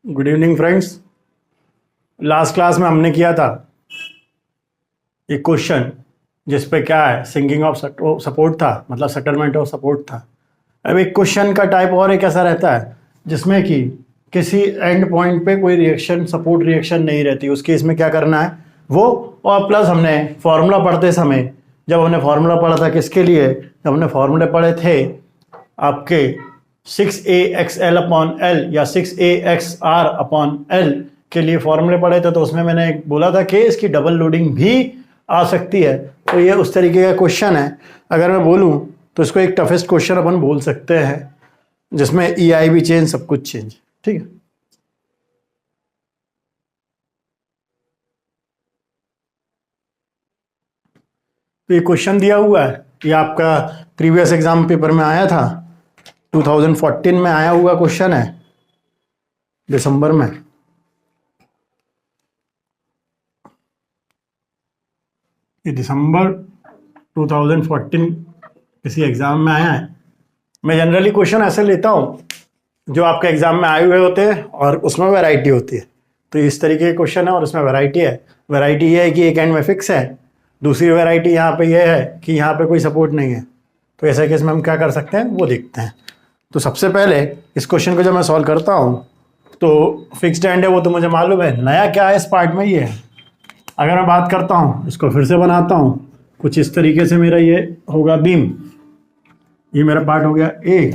Good evening friends. Last class में हमने किया था एक क्वेश्चन जिस पे क्या है सिंकिंग ऑफ सपोर्ट था, मतलब सेटलमेंट ऑफ सपोर्ट था। अब एक क्वेश्चन का टाइप और एक ऐसा रहता है जिसमें कि किसी एंड पॉइंट पे कोई रिएक्शन सपोर्ट रिएक्शन नहीं रहती, उस केस में क्या करना है वो। और प्लस हमने फॉर्मूला पढ़ते समय जब हमने फॉर्मूला पढ़ा था किसके लिए, जब हमने फॉर्मूले पढ़े थे आपके 6AXL अपॉन एल या 6AXR अपॉन एल के लिए फॉर्मूले पढ़े थे, तो उसमें मैंने बोला था कि इसकी डबल लोडिंग भी आ सकती है। तो ये उस तरीके का क्वेश्चन है। अगर मैं बोलूं तो इसको एक टफेस्ट क्वेश्चन अपन बोल सकते हैं जिसमें EI भी चेंज, सब कुछ चेंज। ठीक है, तो ये क्वेश्चन दिया हुआ है, ये आपका प्रीवियस एग्जाम पेपर में आया था, 2014 में आया हुआ क्वेश्चन है, दिसंबर में। ये दिसंबर 2014 किसी एग्जाम में आया है। मैं जनरली क्वेश्चन ऐसे लेता हूँ जो आपके एग्जाम में आए हुए होते हैं और उसमें वैरायटी होती है। तो इस तरीके के क्वेश्चन है और उसमें वैरायटी है। वैरायटी ये है कि एक एंड में फिक्स है, दूसरी वैरायटी यहाँ पे ये है कि यहाँ पे कोई सपोर्ट नहीं है। तो ऐसे केस में हम क्या कर सकते हैं वो देखते हैं। तो सबसे पहले इस क्वेश्चन को जब मैं सॉल्व करता हूँ तो फिक्स्ड एंड है वो तो मुझे मालूम है, नया क्या है इस पार्ट में ये है। अगर मैं बात करता हूँ, इसको फिर से बनाता हूँ कुछ इस तरीके से, मेरा ये होगा बीम, ये मेरा पार्ट हो गया ए।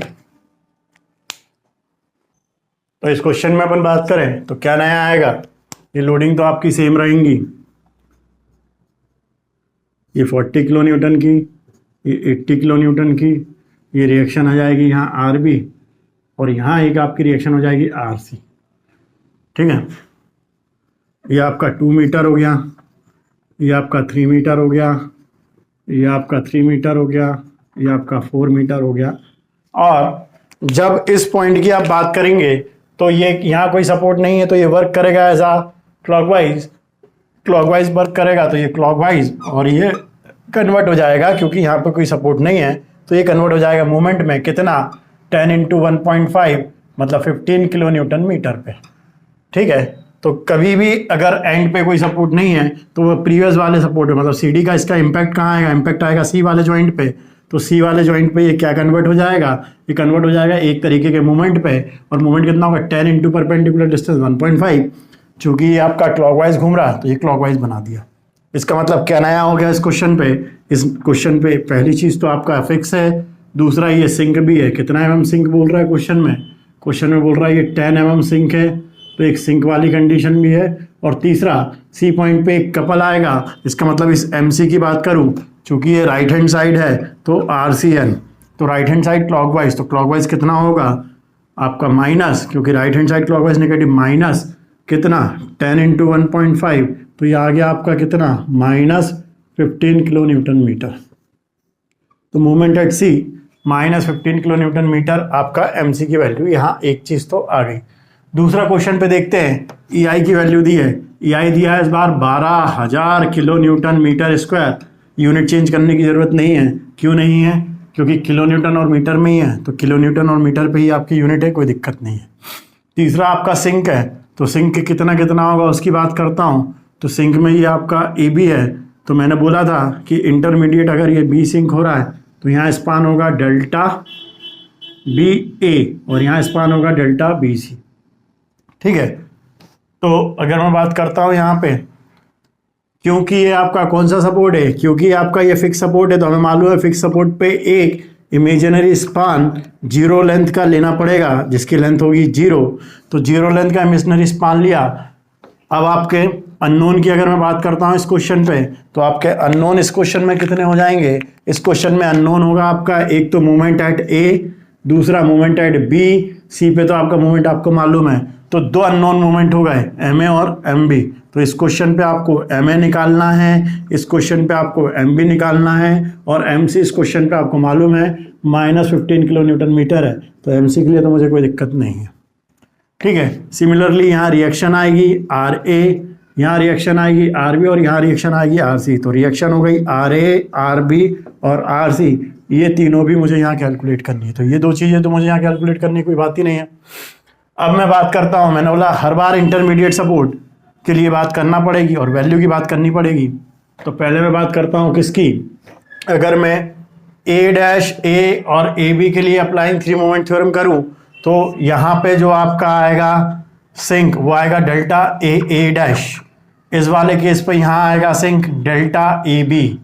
तो इस क्वेश्चन में अपन बात करें तो क्या नया आएगा, ये लोडिंग तो आपकी सेम रहेंगी, ये 40 किलो न्यूटन की, ये 80 किलो न्यूटन की, ये रिएक्शन आ जाएगी यहाँ RB और यहाँ एक आपकी रिएक्शन हो जाएगी RC। ठीक है, ये आपका 2 मीटर हो गया, ये आपका 3 मीटर हो गया, ये आपका 3 मीटर हो गया, ये आपका 4 मीटर हो गया। और जब इस पॉइंट की आप बात करेंगे तो ये यहाँ कोई सपोर्ट नहीं है तो ये वर्क करेगा ऐसा क्लॉकवाइज, क्लॉकवाइज वर्क करेगा तो ये क्लॉकवाइज, और ये कन्वर्ट हो जाएगा क्योंकि यहाँ पे कोई सपोर्ट नहीं है तो ये कन्वर्ट हो जाएगा मूवमेंट में, कितना 10 × 1.5 मतलब 15 किलो न्यूटन मीटर पे। ठीक है, तो कभी भी अगर एंड पे कोई सपोर्ट नहीं है तो वो प्रीवियस वाले सपोर्ट मतलब CD का इसका इम्पैक्ट कहाँ आएगा, इम्पैक्ट आएगा C वाले जॉइंट पे। तो C वाले जॉइंट पे ये क्या कन्वर्ट हो जाएगा, ये कन्वर्ट हो जाएगा एक तरीके के मूवमेंट पे। और मूवमेंट कितना होगा 10 × परपेंडिकुलर डिस्टेंस 1.5। चूंकि ये आपका क्लॉकवाइज घूम रहा तो ये क्लॉकवाइज बना दिया। इसका मतलब क्या नया हो गया इस क्वेश्चन पे, इस क्वेश्चन पे पहली चीज तो आपका फिक्स है, दूसरा ये सिंक भी है। कितना mm सिंक बोल रहा है क्वेश्चन में, क्वेश्चन में बोल रहा है ये 10 mm सिंक है, तो एक सिंक वाली कंडीशन भी है। और तीसरा C पॉइंट पे एक कपल आएगा, इसका मतलब इस MC की बात करूं चूंकि ये राइट हैंड साइड है तो RCN, तो राइट हैंड साइड क्लॉकवाइज, तो क्लॉकवाइज कितना होगा आपका माइनस, क्योंकि right hand side clockwise negative, minus कितना 10 × 1.5, तो ये आ गया आपका कितना -15 किलो न्यूटन मीटर। तो movement at C -15 kilo newton metre आपका MC की वैल्यू, यहाँ एक चीज तो आ गई। दूसरा क्वेश्चन पे देखते हैं, EI की वैल्यू दी है, EI दिया है इस बार 12,000 kilo newton metre square. Unit change करने की जरूरत नहीं है, क्यों नहीं है, क्योंकि किलो न्यूटन और मीटर में ही है, तो किलो न्यूटन और मीटर पे ही आपकी यूनिट है, कोई दिक्कत नहीं है। तीसरा आपका सिंक है, तो सिंक कितना कितना होगा उसकी बात करता हूँ। तो सिंक में ये आपका AB है, तो मैंने बोला था कि इंटरमीडिएट अगर ये B सिंक हो रहा है तो यहाँ स्पान होगा डेल्टा BA और यहाँ स्पान होगा डेल्टा BC। ठीक है, तो अगर मैं बात करता हूँ यहाँ पे, क्योंकि ये आपका कौन सा सपोर्ट है, क्योंकि आपका ये फिक्स सपोर्ट है तो हमें मालूम है फिक्स सपोर्ट पे एक इमेजिनरी स्पान 0 लेंथ का लेना पड़ेगा जिसकी लेंथ होगी 0। तो 0 लेंथ का इमेजिनरी स्पान लिया। अब आपके अननोन की अगर मैं बात करता हूँ इस क्वेश्चन पे, तो आपके अननोन इस क्वेश्चन में कितने हो जाएंगे, इस क्वेश्चन में अननोन होगा आपका एक तो मूवमेंट एट A, दूसरा मूवमेंट एट B। C पे तो आपका मूवमेंट आपको मालूम है, तो 2 अननोन मूवमेंट हो गए MA और MB। तो इस क्वेश्चन पे आपको MA निकालना है, इस क्वेश्चन पे आपको MB निकालना है, और MC इस क्वेश्चन पे आपको मालूम है -15 किलो न्यूटन मीटर है, तो MC के लिए तो मुझे कोई दिक्कत नहीं है। ठीक है, सिमिलरली यहाँ रिएक्शन आएगी RA, यहाँ रिएक्शन आएगी RB और यहाँ रिएक्शन आएगी RC। तो रिएक्शन हो गई RA, RB और RC, ये तीनों भी मुझे यहाँ कैलकुलेट करनी है। तो ये 2 चीज़ें तो मुझे यहाँ कैलकुलेट करने की कोई बात ही नहीं है। अब मैं बात करता हूं, मैंने बोला हर बार इंटरमीडिएट सपोर्ट के लिए बात करना पड़ेगी और वैल्यू की बात करनी पड़ेगी। तो पहले मैं बात करता हूं किसकी, अगर मैं ए डैश ए और ए बी के लिए अप्लाइंग थ्री मोमेंट थ्योरम करूं तो यहां पे जो आपका आएगा सिंक वो आएगा डेल्टा ए ए डैश, इस वाले केस पे यहां आएगा सिंक डेल्टा ए बी,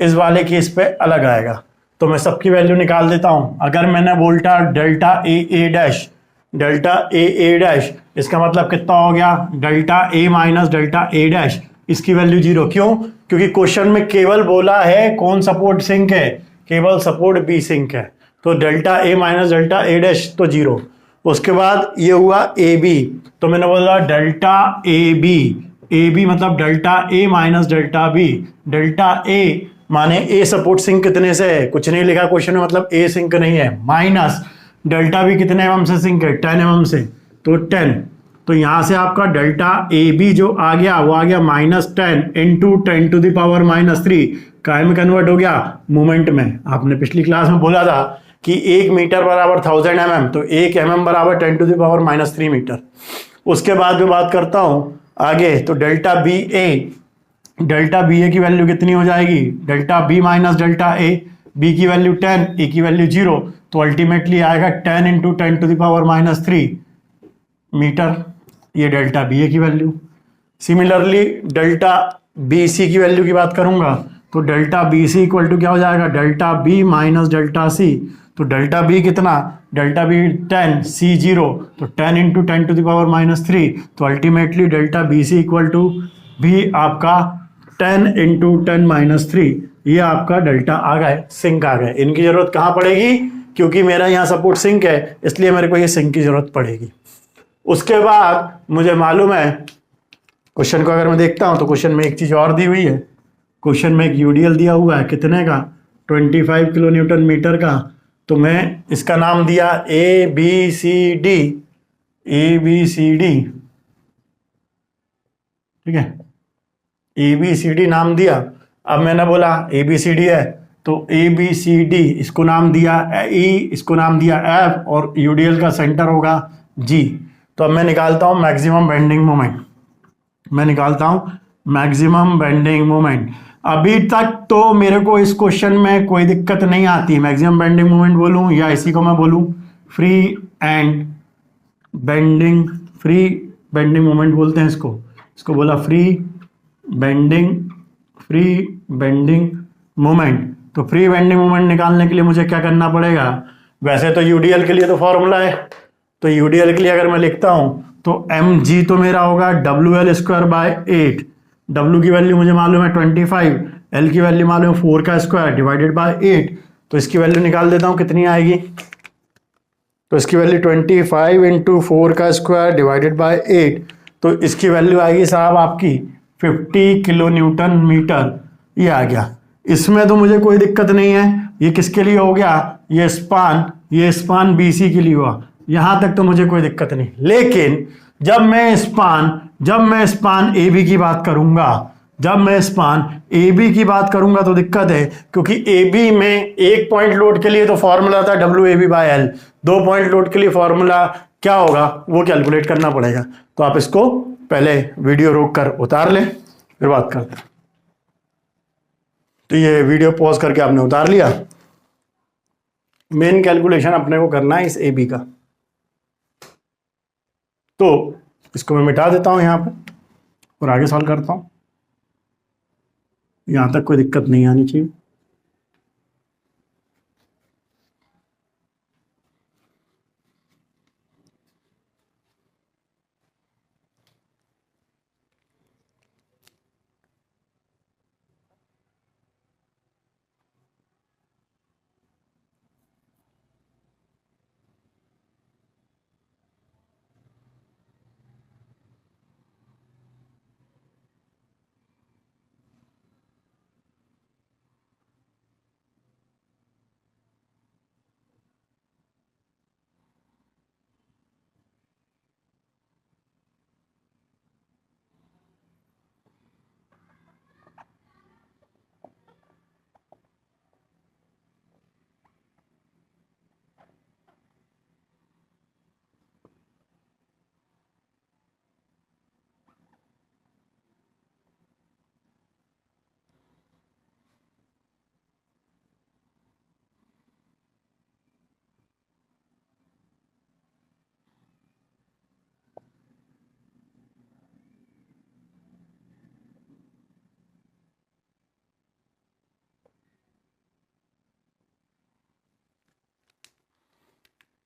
इस वाले केस पे अलग आएगा। तो मैं सबकी वैल्यू निकाल देता हूं। अगर मैंने बोल्टा delta A A dash, delta A A dash, इसका मतलब कितना हो गया, delta A minus delta A dash, इसकी वैल्यू 0। क्यों? क्योंकि क्वेश्चन में केवल बोला है कौन सपोर्ट सिंक है, केवल सपोर्ट बी सिंक है। तो delta A minus delta A dash तो 0। उसके बाद ये हुआ ए बी, तो मैंने बोला डेल्टा ए बी मतलब delta A minus delta B. Delta A माने ए सपोर्ट सिंक कितने से है, कुछ नहीं लिखा क्वेश्चन में, मतलब ए सिंक नहीं है, माइनस डेल्टा बी कितने mm से सिंक है, 10 mm से, तो 10। तो यहां से आपका डेल्टा ए बी जो आ गया वो आ गया -10 इंटू 10⁻³ काय में कन्वर्ट हो गया, मोमेंट में। आपने पिछली क्लास में बोला था कि 1 मीटर बराबर 1000 mm, तो 1 mm बराबर 10⁻³ मीटर। उसके बाद मैं बात करता हूं आगे, तो डेल्टा बी ए की वैल्यू कितनी हो जाएगी, delta B minus delta A, B की वैल्यू 10, ए की वैल्यू 0, तो अल्टीमेटली आएगा 10 इंटू 10⁻³ मीटर, ये डेल्टा बी ए की वैल्यू। सिमिलरली डेल्टा बी सी की वैल्यू की बात करूंगा तो delta B C equal to क्या हो जाएगा, delta B minus delta C. तो डेल्टा बी कितना, डेल्टा बी 10, सी 0, तो 10 इंटू 10⁻³, तो ultimately delta B C equal to भी आपका 10 इंटू 10⁻3, ये आपका डेल्टा आ गए, सिंक आ गए। इनकी जरूरत कहाँ पड़ेगी, क्योंकि मेरा यहाँ सपोर्ट सिंक है इसलिए मेरे को ये सिंक की जरूरत पड़ेगी। उसके बाद मुझे मालूम है, क्वेश्चन को अगर मैं देखता हूं तो क्वेश्चन में एक चीज और दी हुई है, क्वेश्चन में एक यूडीएल दिया हुआ है कितने का, 25 किलो न्यूटन मीटर का। तो मैं इसका नाम दिया A B C D, A B C D, ठीक है, ए बी सी डी नाम दिया। अब मैंने बोला ए बी सी डी है तो ए बी सी डी, इसको नाम दिया ई, इसको नाम दिया एफ, और यूडीएल का सेंटर होगा जी। तो अब मैं निकालता हूं मैक्सिमम बेंडिंग मोमेंट, मैं निकालता हूं मैक्सिमम बेंडिंग मोमेंट। अभी तक तो मेरे को इस क्वेश्चन में कोई दिक्कत नहीं आती, मैक्सिमम बेंडिंग मोमेंट बोलूं या इसी को मैं बोलूं free and bending, free bending moment बोलते हैं इसको, इसको बोला फ्री बेंडिंग मोमेंट। तो फ्री बेंडिंग मोमेंट निकालने के लिए मुझे क्या करना पड़ेगा, वैसे तो यूडीएल के लिए तो फॉर्मूला है, तो यूडीएल के लिए अगर मैं लिखता हूं तो एम जी तो मेरा होगा WL²/8, W की वैल्यू मुझे मालूम है 25, L की वैल्यू मालूम है 4 का स्क्वायर डिवाइडेड बाय 8। तो इसकी वैल्यू निकाल देता हूं कितनी आएगी, तो इसकी वैल्यू 25 इंटू 4 का स्क्वायर डिवाइडेड बाय 8, तो इसकी वैल्यू आएगी साहब आपकी 50 किलो न्यूटन मीटर, ये आ गया। इसमें तो मुझे कोई दिक्कत नहीं है, ये किसके लिए हो गया, ये स्पान BC के लिए हुआ, यहां तक तो मुझे कोई दिक्कत नहीं। लेकिन जब मैं स्पान AB की बात करूंगा, जब मैं स्पान AB की बात करूंगा तो दिक्कत है, क्योंकि AB में एक पॉइंट लोड के लिए तो फॉर्मूला था WAB/L, 2 पॉइंट लोड के लिए फॉर्मूला क्या होगा वो कैलकुलेट करना पड़ेगा। तो आप इसको पहले वीडियो रोक कर उतार लें फिर बात करते हैं। तो ये वीडियो पॉज करके आपने उतार लिया, मेन कैलकुलेशन अपने को करना है इस AB का, तो इसको मैं मिटा देता हूं यहां पे और आगे सॉल्व करता हूं, यहां तक कोई दिक्कत नहीं आनी चाहिए।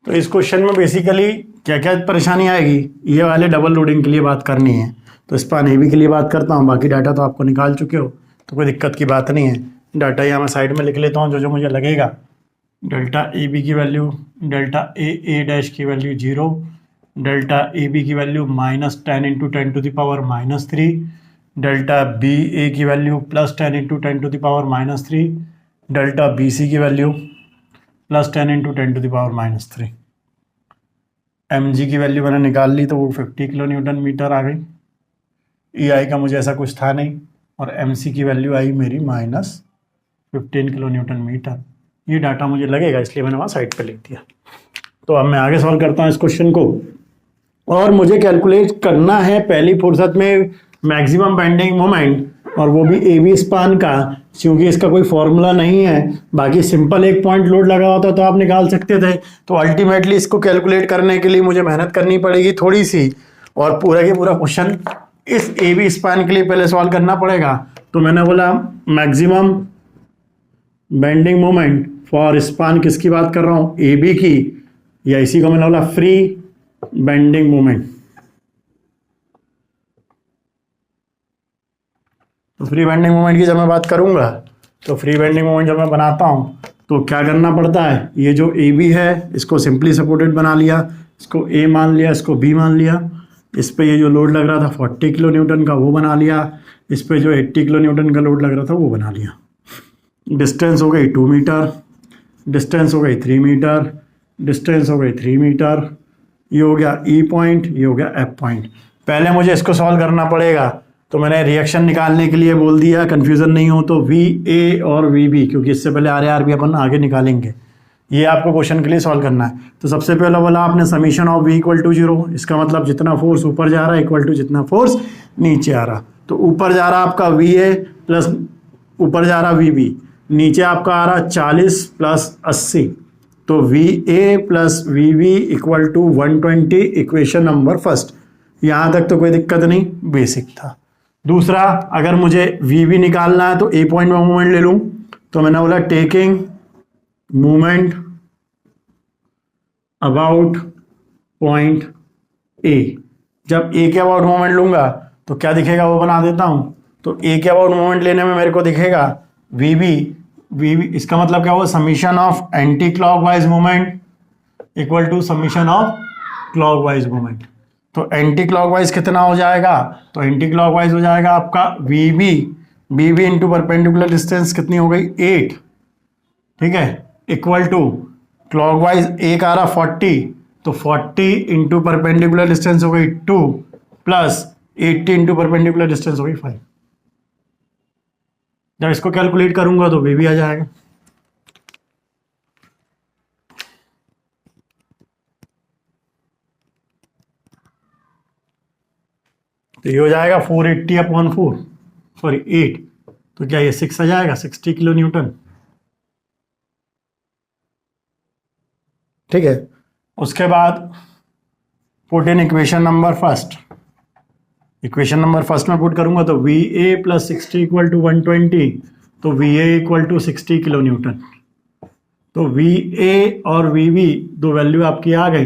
तो इस क्वेश्चन में बेसिकली क्या क्या परेशानी आएगी, ये वाले डबल लोडिंग के लिए बात करनी है। तो स्पान ए बी के लिए बात करता हूँ, बाकी डाटा तो आपको निकाल चुके हो तो कोई दिक्कत की बात नहीं है। डाटा यहाँ मैं साइड में लिख लेता हूँ जो जो मुझे लगेगा। डेल्टा ए बी की वैल्यू, डेल्टा ए डैश की वैल्यू 0, डेल्टा ए बी की वैल्यू -10 × 10⁻³ डेल्टा बी ए की वैल्यू +10 × 10⁻³ डेल्टा बी सी की वैल्यू +10 × 10⁻³ एम जी की वैल्यू मैंने निकाल ली तो वो 50 किलो न्यूटन मीटर आ गई। ई आई का मुझे ऐसा कुछ था नहीं, और एम सी की वैल्यू आई मेरी -15 किलो न्यूटन मीटर। ये डाटा मुझे लगेगा इसलिए मैंने वहाँ साइड पे लिख दिया। तो अब मैं आगे सॉल्व करता हूँ इस क्वेश्चन को, और मुझे कैलकुलेट करना है पहली फुर्सत में मैक्सिमम बेंडिंग मोमेंट, और वो भी ए बी स्पान का, क्योंकि इसका कोई फॉर्मूला नहीं है। बाकी सिंपल एक पॉइंट लोड लगा होता तो आप निकाल सकते थे। तो अल्टीमेटली इसको कैलकुलेट करने के लिए मुझे मेहनत करनी पड़ेगी थोड़ी सी, और पूरा के पूरा क्वेश्चन इस ए बी स्पान के लिए पहले सॉल्व करना पड़ेगा। तो मैंने बोला maximum bending moment for span, किसकी बात कर रहा हूँ, ए बी की, या इसी को मैंने बोला फ्री बेंडिंग मोमेंट। तो फ्री बेंडिंग मोमेंट की जब मैं बात करूंगा तो फ्री बेंडिंग मोमेंट जब मैं बनाता हूं तो क्या करना पड़ता है, ये जो ए बी है इसको सिंपली सपोर्टेड बना लिया, इसको ए मान लिया, इसको बी मान लिया। इस पे ये जो लोड लग रहा था 40 किलो न्यूटन का वो बना लिया, इस पे जो 80 किलो न्यूटन का लोड लग रहा था वो बना लिया। डिस्टेंस हो गई 2 मीटर, डिस्टेंस हो गई 3 मीटर, डिस्टेंस हो गई 3 मीटर। ये हो गया ई पॉइंट, ये हो गया एफ पॉइंट। पहले मुझे इसको सॉल्व करना पड़ेगा, तो मैंने रिएक्शन निकालने के लिए बोल दिया, कंफ्यूजन नहीं हो तो वी ए और वी बी, क्योंकि इससे पहले आर ए आर बी अपन आगे निकालेंगे। ये आपको क्वेश्चन के लिए सॉल्व करना है। तो सबसे पहले बोला आपने समीशन ऑफ वी = 0, इसका मतलब जितना फोर्स ऊपर जा रहा है इक्वल टू जितना फोर्स नीचे आ रहा। तो ऊपर जा रहा आपका वी ए प्लस ऊपर जा रहा वी बी, नीचे आपका आ रहा 40 + 80, तो V A plus V B = 120, equation number first. यहाँ तक तो कोई दिक्कत नहीं, बेसिक था। दूसरा, अगर मुझे वी बी निकालना है तो ए पॉइंट में मूवमेंट ले लूँ, तो मैंने बोला taking movement about point A. जब ए के अबाउट मूवमेंट लूंगा तो क्या दिखेगा वो बना देता हूं। तो ए के अबाउट मूवमेंट लेने में मेरे को दिखेगा वी बी, इसका मतलब क्या हुआ, summation of anti clockwise movement equal to summation of clockwise movement. तो एंटी क्लॉकवाइज कितना हो जाएगा, तो एंटी क्लॉकवाइज हो जाएगा आपका V B into perpendicular distance कितनी हो गई 8, ठीक है, इक्वल टू क्लॉकवाइज एक आ रहा 40, तो 40 इंटू परपेंडिकुलर डिस्टेंस हो गई 2 प्लस 80 इंटू परपेंडिकुलर डिस्टेंस हो गई 5। जब इसको कैलकुलेट करूंगा तो वी बी आ जाएगा। तो ये हो जाएगा 480/4, सॉरी 8, तो क्या ये 6 आ जाएगा, 60 किलो न्यूटन, ठीक है। उसके बाद put in equation number first, equation number first में पुट करूंगा तो वी ए प्लस 60 = 120, तो वी ए = 60 किलो न्यूटन। तो वी ए और वी बी दो वैल्यू आपकी आ गई,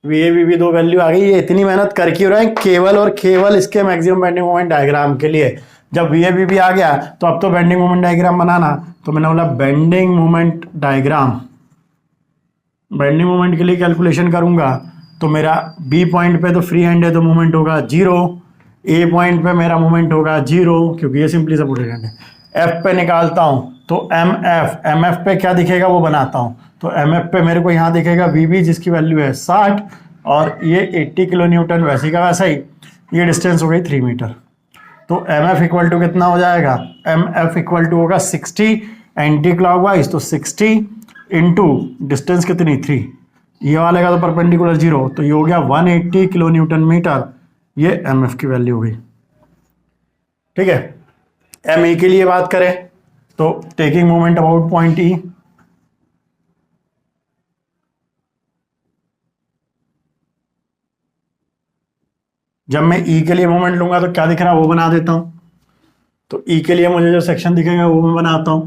वी ए वी बी दो वैल्यू आ गई। ये इतनी मेहनत कर क्यों रहे हैं, केवल और केवल इसके मैक्सिमम बेंडिंग मोमेंट डायग्राम के लिए। जब वी ए वी बी आ गया तो अब तो बेंडिंग मोमेंट डायग्राम बनाना, तो मैंने बोला bending moment diagram. Bending moment के लिए कैलकुलेशन करूंगा तो मेरा बी पॉइंट पे तो फ्री हैंड है तो मोमेंट होगा 0, ए पॉइंट पे मेरा मोमेंट होगा 0 क्योंकि ये सिंपली सपोर्टेड हैंड है। एफ पे निकालता हूं तो एम एफ पे क्या दिखेगा वो बनाता हूं। तो एम एफ पे मेरे को यहाँ दिखेगा वी बी जिसकी वैल्यू है 60 और ये 80 किलो न्यूटन, वैसे का वैसा ही। ये डिस्टेंस हो गई 3 मीटर। तो एम एफ इक्वल टू कितना हो जाएगा, एम एफ इक्वल टू होगा 60 एंटी क्लॉकवाइज, तो 60 इंटू डिस्टेंस कितनी 3, ये वाले का तो परपेंडिकुलर 0, तो ये हो गया 180 किलो न्यूटन मीटर। ये एम एफ की वैल्यू हो गई, ठीक है। एम ई के लिए बात करें तो टेकिंग मोमेंट अबाउट पॉइंट ई, जब मैं ई के लिए मोमेंट लूंगा तो क्या दिख रहा है वो बना देता हूं। तो ई के लिए मुझे जो सेक्शन दिखेगा वो मैं बनाता हूं।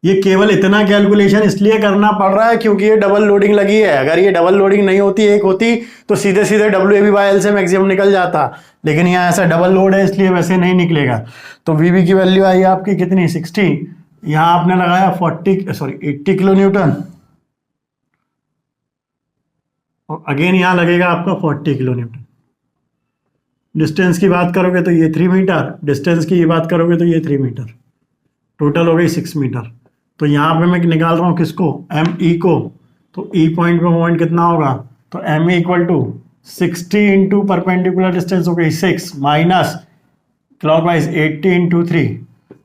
ये केवल इतना कैलकुलेशन इसलिए करना पड़ रहा है क्योंकि ये डबल लोडिंग लगी है। अगर ये डबल लोडिंग नहीं होती, एक होती, तो सीधे सीधे WAB/L से मैक्सिमम निकल जाता, लेकिन यहाँ ऐसा डबल लोड है इसलिए वैसे नहीं निकलेगा। तो VB की वैल्यू आई आपकी कितनी 60, यहाँ आपने लगाया 80 किलो न्यूटन, और अगेन यहाँ लगेगा आपका 40 किलो न्यूटन। डिस्टेंस की बात करोगे तो ये 3 मीटर, डिस्टेंस की ये बात करोगे तो ये 3 मीटर, टोटल हो गई 6 मीटर। तो यहाँ पे मैं निकाल रहा हूँ किसको, ME को। तो E पॉइंट पे मोमेंट कितना होगा, तो ME equal to 60 into perpendicular distance हो गई 6 माइनस क्लॉकवाइज 80 इंटू 3।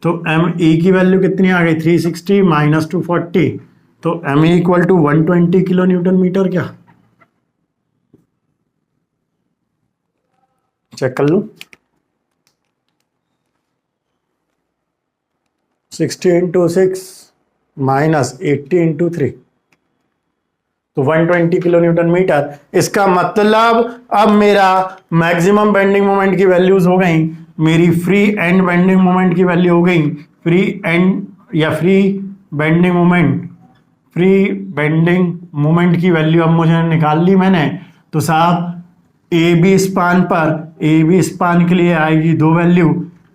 तो ME की वैल्यू कितनी आ गई 360 माइनस 240, तो ME equal to 120 kilo newton metre. क्या चेक कर लूँ, 60 इंटू 6 माइनस 80 इंटू 3, तो 120 किलो न्यूटन मीटर। इसका मतलब अब मेरा मैक्सिमम बेंडिंग मोमेंट की वैल्यूज हो गई, मेरी फ्री एंड बेंडिंग मोमेंट की वैल्यू हो गई, फ्री एंड या फ्री बेंडिंग मोमेंट की वैल्यू अब मुझे निकाल ली मैंने। तो साहब AB स्पान के लिए आएगी 2 वैल्यू,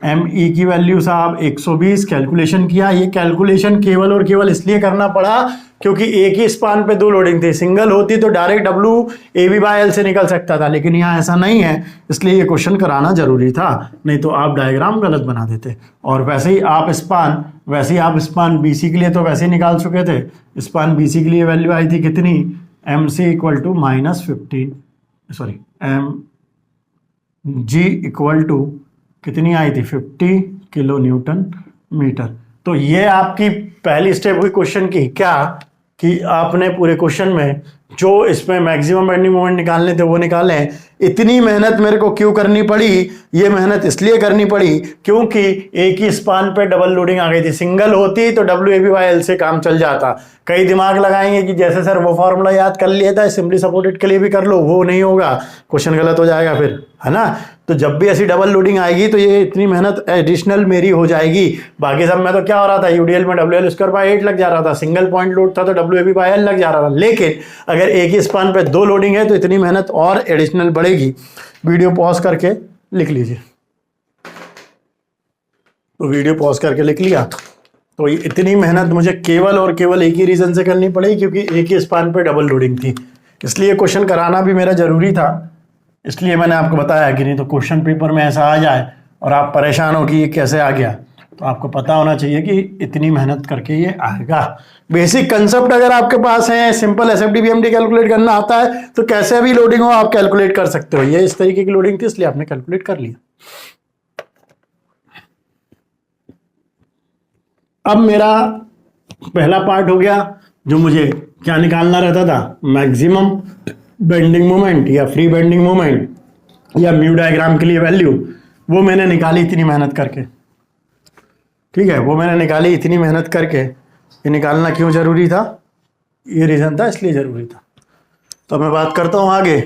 ME की वैल्यू साहब 120 कैलकुलेशन किया। ये कैलकुलेशन केवल और केवल इसलिए करना पड़ा क्योंकि एक ही स्पान पे 2 लोडिंग थी, सिंगल होती तो डायरेक्ट WAB/L से निकल सकता था, लेकिन यहाँ ऐसा नहीं है, इसलिए ये क्वेश्चन कराना जरूरी था, नहीं तो आप डायग्राम गलत बना देते। और वैसे ही आप स्पान BC के लिए तो वैसे ही निकाल चुके थे। स्पान BC के लिए वैल्यू आई थी कितनी, MC equal to -15, sorry MG equal to कितनी आई थी 50 किलो न्यूटन मीटर। तो ये आपकी पहली स्टेप हुई क्वेश्चन की, क्या कि आपने पूरे क्वेश्चन में जो इसमें मैक्सिमम बेंडिंग मोमेंट निकालने थे वो निकाले। इतनी मेहनत मेरे को क्यों करनी पड़ी, ये मेहनत इसलिए करनी पड़ी क्योंकि एक ही स्पान पे डबल लोडिंग आ गई थी। सिंगल होती तो WAB/L से काम चल जाता। कई दिमाग लगाएंगे कि जैसे सर वो फॉर्मूला याद कर लिया था, सिंपली सपोर्टेड के लिए भी कर लो, वो नहीं होगा, क्वेश्चन गलत हो जाएगा फिर, है ना। तो जब भी ऐसी डबल लोडिंग आएगी तो ये इतनी मेहनत एडिशनल मेरी हो जाएगी। बाकी सब में तो क्या हो रहा था, UDL में WL²/8 लग जा रहा था, सिंगल पॉइंट लोड था तो WAB/L लग जा रहा था। लेकिन अगर एक ही स्पान पे 2 लोडिंग है तो इतनी मेहनत और एडिशनल बढ़ेगी। वीडियो पॉज करके लिख लीजिए। तो वीडियो पॉज करके लिख लिया। तो इतनी मेहनत मुझे केवल और केवल एक ही रीजन से करनी पड़ी क्योंकि एक ही स्पान पे डबल लोडिंग थी, इसलिए क्वेश्चन कराना भी मेरा जरूरी था। इसलिए मैंने आपको बताया कि नहीं तो क्वेश्चन पेपर में ऐसा आ जाए और आप परेशान हो कि ये कैसे आ गया, तो आपको पता होना चाहिए कि इतनी मेहनत करके ये आएगा। बेसिक कंसेप्ट अगर आपके पास है, सिंपल SFD BMD कैलकुलेट करना आता है तो कैसे भी लोडिंग हो आप कैलकुलेट कर सकते हो। ये इस तरीके की लोडिंग थी इसलिए आपने कैलकुलेट कर लिया। अब मेरा पहला पार्ट हो गया, जो मुझे क्या निकालना रहता था, मैक्सिमम बेंडिंग मोमेंट या फ्री बेंडिंग मोमेंट या म्यू डायग्राम के लिए वैल्यू, वो मैंने निकाली इतनी मेहनत करके। ठीक है, वो मैंने निकाली इतनी मेहनत करके। ये निकालना क्यों जरूरी था, ये रीजन था, इसलिए जरूरी था। तो मैं बात करता हूं आगे।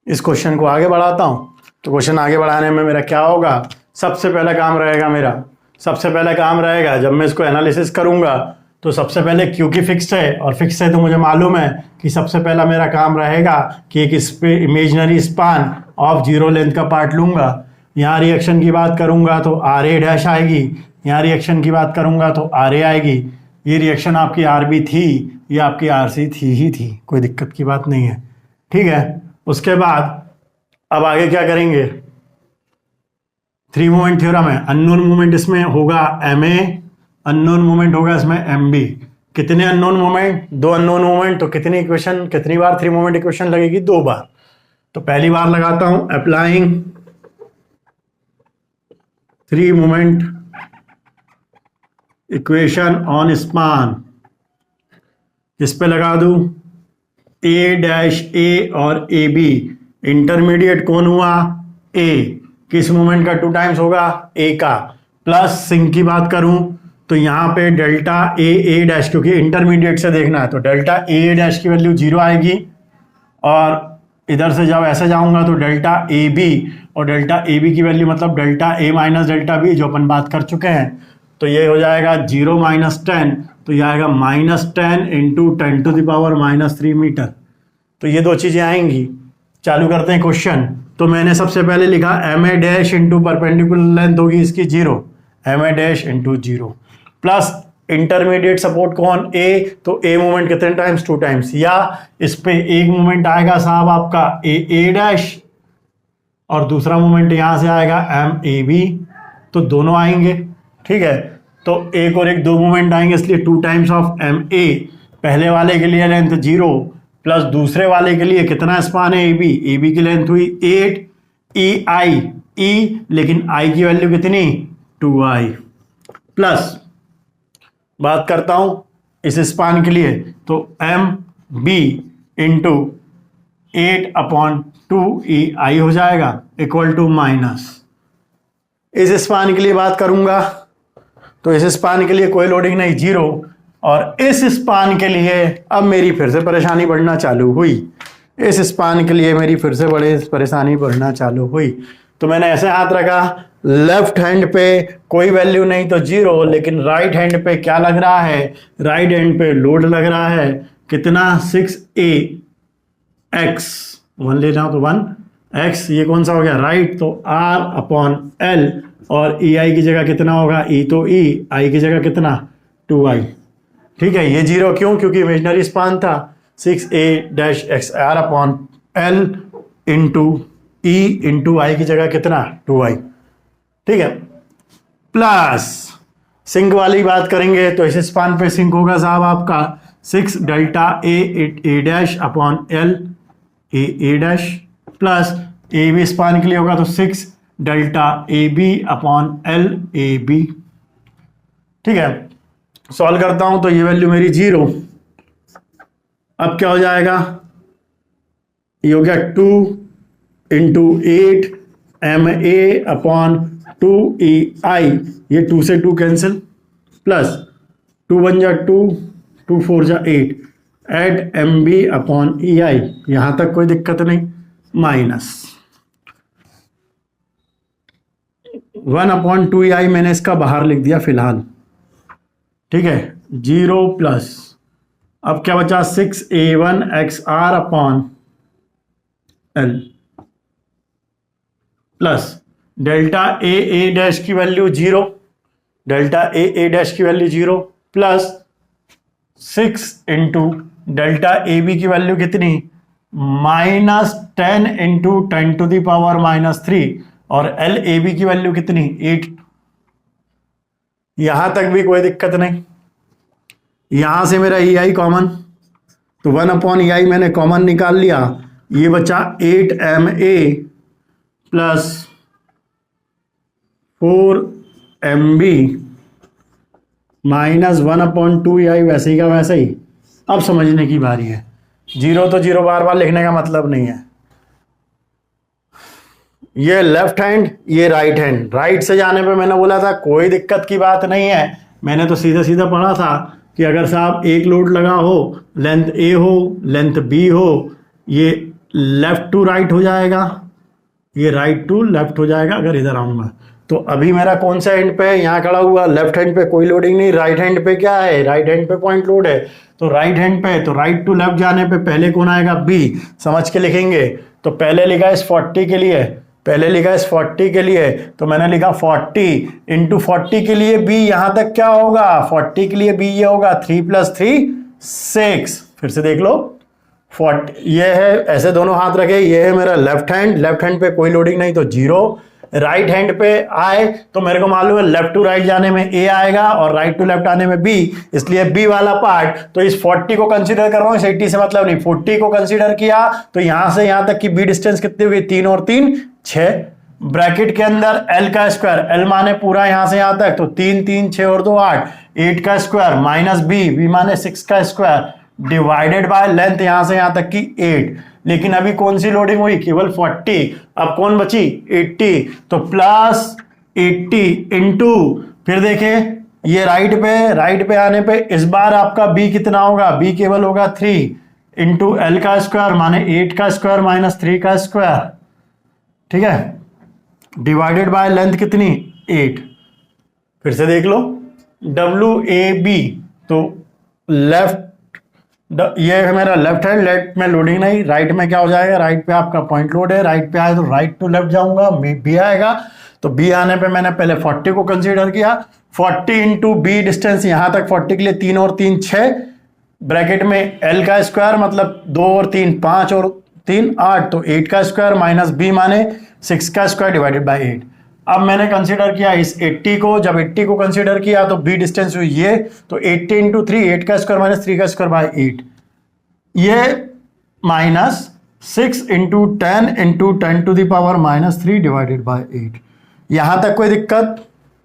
इस क्वेश्चन को आगे बढ़ाता हूं। तो क्वेश्चन आगे बढ़ाने में मेरा क्या होगा, सबसे पहला काम रहेगा जब मैं इसको एनालिसिस करूंगा तो सबसे पहले क्योंकि फिक्स्ड है और फिक्स है तो मुझे मालूम है कि सबसे पहला मेरा काम रहेगा कि एक इस पे इमेजिनरी स्पान ऑफ 0 लेंथ का पार्ट लूंगा। यहाँ रिएक्शन की बात करूंगा तो RA' आएगी, यहाँ रिएक्शन की बात करूंगा तो RA आएगी। ये रिएक्शन आपकी RB थी, ये आपकी RC थी, कोई दिक्कत की बात नहीं है। ठीक है, उसके बाद अब आगे क्या करेंगे, 3 मोमेंट थ्योरम है। अननोन मोमेंट इसमें होगा MA, अननोन मोमेंट होगा इसमें MB। कितने अननोन मोमेंट, 2 अननोन मोमेंट, तो कितनी बार 3 मोमेंट इक्वेशन लगेगी, 2 बार। तो पहली बार लगाता हूं applying 3 moment equation on span. इस पे लगा दूं A' और AB। इंटरमीडिएट कौन हुआ, A। किस मोमेंट का 2 टाइम्स होगा, A का। प्लस सिंक की बात करूं तो यहां पे डेल्टा A डैश, क्योंकि इंटरमीडिएट से देखना है तो डेल्टा A डैश की वैल्यू 0 आएगी और इधर से जब ऐसे जाऊंगा तो डेल्टा ए बी, और डेल्टा ए बी की वैल्यू मतलब delta A minus delta B जो अपन बात कर चुके हैं, तो ये हो जाएगा 0 माइनस 10, तो ये आएगा -10 इंटू 10⁻³ मीटर। तो ये दो चीज़ें आएंगी। चालू करते हैं क्वेश्चन। तो मैंने सबसे पहले लिखा M A dash into perpendicular length होगी इसकी 0, M A dash into 0 plus intermediate support कौन ए, तो ए मोमेंट कितने टाइम्स 2 टाइम्स, या इस पे एक मोमेंट आएगा साहब आपका ए डैश और दूसरा मोमेंट यहां से आएगा एम ए बी, तो दोनों आएंगे। ठीक है, तो एक और एक 2 मोमेंट आएंगे, इसलिए 2 टाइम्स ऑफ एम ए। पहले वाले के लिए लेंथ 0 प्लस दूसरे वाले के लिए कितना स्पान है ए बी की लेंथ हुई 8 ई आई ई, लेकिन आई की वैल्यू कितनी 2i, प्लस बात करता हूं इस स्पान के लिए, तो एम बी इंटू 8/2EI हो जाएगा इक्वल टू माइनस। इस स्पान के लिए बात करूंगा तो इस स्पान के लिए कोई लोडिंग नहीं 0, और इस स्पान के लिए अब मेरी फिर से परेशानी बढ़ना चालू हुई। इस स्पान के लिए मेरी फिर से परेशानी बढ़ना चालू हुई। तो मैंने ऐसे हाथ रखा, लेफ्ट हैंड पे कोई वैल्यू नहीं तो 0, लेकिन राइट हैंड पे क्या लग रहा है, राइट हैंड पे लोड लग रहा है कितना 6AX, 1 लेना हो तो 1x, ये कौन सा हो गया राइट, तो R/L, और EI की जगह कितना होगा, E तो E, I की जगह कितना 2i। ठीक है, ये 0 क्यों, क्योंकि इमेजिनरी स्पान था। 6A-XR/L into E into I की जगह कितना 2i। ठीक है, प्लस सिंक वाली बात करेंगे तो इस स्पान पे सिंक होगा साहब आपका 6 delta A/L A plus A B span के लिए होगा तो 6 डेल्टा AB/L AB। ठीक है, सॉल्व करता हूं तो ये वैल्यू मेरी 0। अब क्या हो जाएगा, ये हो गया 2 इंटू 8 MA/2EI, ये 2 से 2 कैंसिल, प्लस 2 1 जा 2, 2 4 जा 8 एट MB/EI, यहां तक कोई दिक्कत नहीं, माइनस 1/2EI मैंने इसका बाहर लिख दिया फिलहाल। ठीक है, 0 प्लस अब क्या बचा 6A1XR/L plus delta A dash की वैल्यू 0, डेल्टा ए डैश की value 0 plus 6 into delta A B की वैल्यू कितनी -10 इंटू 10⁻³ और एल ए बी की वैल्यू कितनी 8। यहां तक भी कोई दिक्कत नहीं। यहां से मेरा EI कॉमन, तो 1/EI मैंने कॉमन निकाल लिया, ये बचा 8MA plus 4MB minus 1/2EI, वैसे ही का वैसे ही। अब समझने की बारी है, 0 तो 0 बार बार लिखने का मतलब नहीं है। ये लेफ्ट हैंड, ये राइट हैंड, राइट से जाने पे मैंने बोला था कोई दिक्कत की बात नहीं है। मैंने तो सीधा सीधा पढ़ा था कि अगर साहब एक लोड लगा हो, लेंथ A हो लेंथ B हो, ये लेफ्ट टू राइट हो जाएगा, ये राइट टू लेफ्ट हो जाएगा अगर इधर आऊंगा। तो अभी मेरा कौन सा हैंड पे है, यहाँ खड़ा हुआ, लेफ्ट हैंड पे कोई लोडिंग नहीं, राइट हैंड पे क्या है, राइट हैंड पे पॉइंट लोड है। तो राइट हैंड पे, तो राइट टू लेफ्ट जाने पे पहले कौन आएगा B, समझ के लिखेंगे। तो पहले लिखा इस 40 के लिए, पहले लिखा इस 40 के लिए, तो मैंने लिखा 40 इंटू 40 के लिए B, यहां तक क्या होगा 40 के लिए B ये होगा 3 + 3 6। फिर से देख लो 40, ये है, ऐसे दोनों हाथ रखे, ये है मेरा लेफ्ट हैंड, लेफ्ट हैंड पे कोई लोडिंग नहीं तो 0। राइट हैंड पे आए तो मेरे को मालूम है लेफ्ट टू राइट जाने में A आएगा और राइट टू लेफ्ट आने में B, इसलिए B वाला पार्ट, तो इस 40 को कंसीडर कर रहा हूं, इस 80 से मतलब नहीं, 40 को कंसीडर किया तो यहां से यहां तक की B डिस्टेंस कितनी होगी 3 और 3 6, ब्रैकेट के अंदर L का स्क्वायर, L माने पूरा यहां से यहां तक, तो 3 3 6 और 2 8, 8 का स्क्वायर माइनस B माने 6 का स्क्वायर डिवाइडेड बाय लेंथ यहां से यहां तक की 8। लेकिन अभी कौन सी लोडिंग हुई, केवल 40, अब कौन बची 80, तो प्लस 80 इंटू, फिर देखें ये राइट पे आने पे इस बार आपका B कितना होगा, B केवल होगा 3 इंटू एल का स्क्वायर माने 8 का स्क्वायर माइनस 3 का स्क्वायर, ठीक है, डिवाइडेड बाय लेंथ कितनी 8। फिर से देख लो WAB, तो लेफ्ट ये है मेरा लेफ्ट हैंड, लेफ्ट में लोडिंग नहीं, राइट में क्या हो जाएगा, राइट पे आपका पॉइंट लोड है, राइट पे आए तो राइट टू लेफ्ट जाऊंगा, बी आएगा, तो बी आने पे मैंने पहले 40 को कंसीडर किया, 40 इंटू बी डिस्टेंस यहां तक 40 के लिए 3 और 3 6, ब्रैकेट में एल का स्क्वायर मतलब 2 और 3 5 और 3 8, तो 8 का स्क्वायर माइनस बी माने 6 का स्क्वायर डिवाइडेड बाय 8। अब मैंने कंसीडर किया इस 80 को, जब 80 को कंसीडर किया तो बी डिस्टेंस हुई ये, तो 80 इंटू 3 8 का स्क्वायर माइनस 3 का स्क्वायर बाय 8, ये minus 6 into 10 to the power minus 3 divided by 8। यहां तक कोई दिक्कत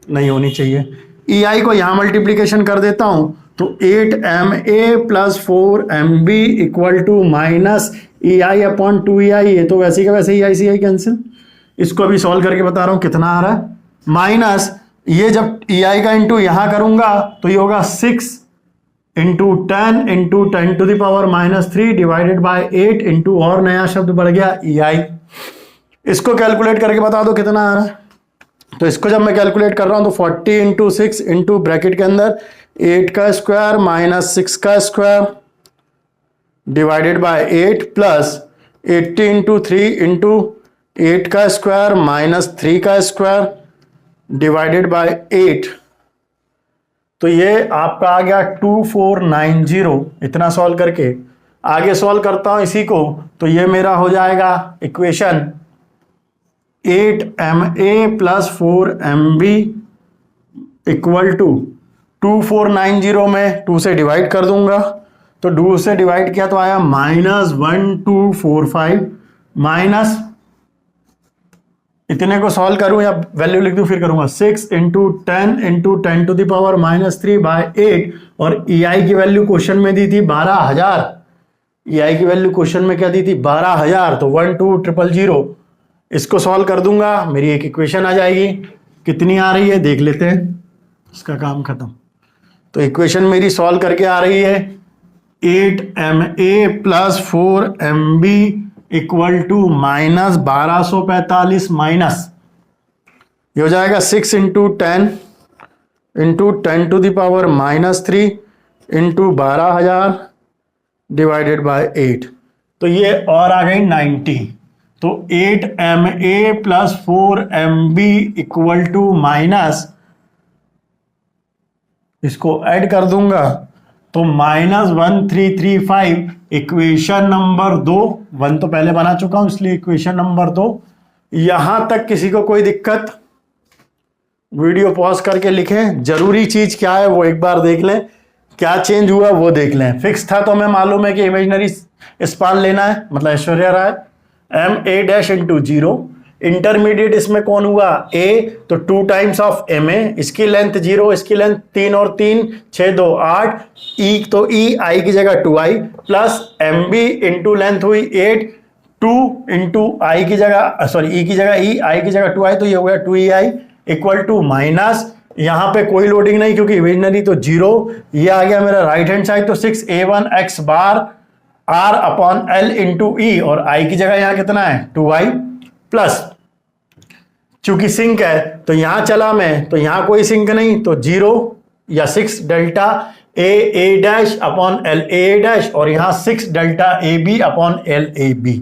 नहीं होनी चाहिए। EI को यहां मल्टीप्लीकेशन कर देता हूं तो 8MA plus 4MB equal to minus EI upon 2EI, ये तो वैसे का वैसे EI CI कैंसिल। इसको अभी सॉल्व करके बता रहा हूं कितना आ रहा है, माइनस ये जब EI का इंटू यहां करूंगा तो ये होगा 6 into 10 to the power minus 3 divided by 8 into और नया शब्द बढ़ गया EI। इसको कैलकुलेट करके बता दो कितना आ रहा है। तो इसको जब मैं कैलकुलेट कर रहा हूं तो 40 इंटू 6 इंटू ब्रैकेट के अंदर 8 का स्क्वायर माइनस 6 का square divided by 8 plus 80 into 3 into 8 का स्क्वायर माइनस 3 का स्क्वायर डिवाइडेड बाय 8, तो ये आपका आ गया 2490। इतना सॉल्व करके आगे सॉल्व करता हूं इसी को, तो ये मेरा हो जाएगा equation 8MA plus 4MB equal to 2490 में 2 से डिवाइड कर दूंगा, तो 2 से डिवाइड किया तो आया -1245 माइनस, इतने को सॉल्व करूं या वैल्यू लिख दूं फिर करूंगा, 6 into 10 to the power minus 3 by 8, और EI की वैल्यू क्वेश्चन में दी थी 12000। EI की वैल्यू क्वेश्चन में क्या दी थी 12000, तो 12000 इसको सॉल्व कर दूंगा, मेरी एक इक्वेशन आ जाएगी। कितनी आ रही है देख लेते हैं, इसका काम खत्म। तो इक्वेशन मेरी सॉल्व करके आ रही है 8MA plus 4MB equal to minus 1245 minus, ये हो जाएगा 6 into 10 to the power minus 3 into 12000 divided by 8, तो ये और आ गई 90। तो 8MA plus 4MB equal to minus, इसको ऐड कर दूंगा तो -1335, इक्वेशन नंबर 2, 1 तो पहले बना चुका हूं इसलिए इक्वेशन नंबर 2। यहां तक किसी को कोई दिक्कत, वीडियो पॉज करके लिखें, जरूरी चीज क्या है वो एक बार देख लें, क्या चेंज हुआ वो देख लें। फिक्स था तो हमें मालूम है कि इमेजिनरी स्पान लेना है, मतलब Aishwarya Rai MA dash into 0, intermediate इसमें कौन हुआ A, तो 2 टाइम्स ऑफ MA, इसकी लेंथ 0, इसकी लेंथ 3 और 3 6 2 8, E तो I की जगह 2I plus MB into length हुई 8, 2 इंटू I की जगह E की जगह E, I की जगह 2I, तो ये हो गया 2EI इक्वल टू माइनस, यहां पे कोई लोडिंग नहीं क्योंकि इमेजिनरी तो 0, ये आ गया मेरा राइट हैंड साइड, तो 6A1X बार R upon L into E, और I की जगह यहां कितना है 2I प्लस, चूंकि सिंक है तो यहां चला मैं, तो यहां कोई सिंक नहीं, तो 0 या 6 delta A dash upon L A dash, और यहां 6 delta AB upon L AB।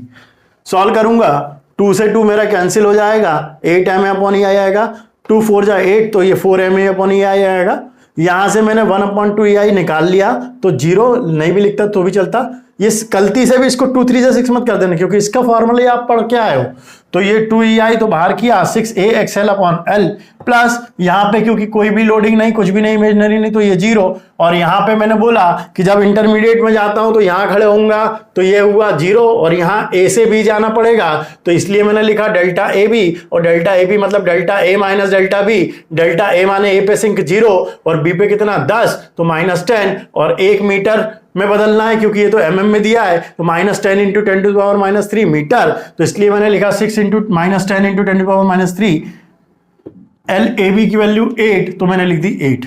Solve करूंगा 2 से 2 मेरा कैंसिल हो जाएगा, 8MA अपॉन EI आएगा, 2 4 जा 8, तो ये 4MA अपॉन EI आएगा। यहां से मैंने 1/2 EI निकाल लिया, तो 0 नहीं भी लिखता तो भी चलता। ये गलती से भी इसको 2 3 से 6 मत कर देना क्योंकि इसका फॉर्मूला आप पढ़ के आए हो। तो ये 2EI तो बाहर किया, 6AXL अपॉन L प्लस, यहां पे क्योंकि कोई भी लोडिंग नहीं, कुछ भी नहीं, इमेजिनरी नहीं, तो ये 0, और यहां पे मैंने बोला कि जब इंटरमीडिएट में जाता हूं तो यहां खड़े होऊंगा, तो ये हुआ 0, और यहां A से B जाना पड़ेगा, तो इसलिए मैंने लिखा डेल्टा AB, और डेल्टा AB मतलब delta A minus delta B, delta A माने A पे सिंक 0 और B पे कितना 10, तो -10, और 1 मीटर में बदलना है क्योंकि ये तो mm में दिया है, तो -10 into 10 to the power -3 metre, तो इसलिए मैंने लिखा 6 into -10 into 10 to the power -3, LAB की वैल्यू 8, तो मैंने लिख दी 8।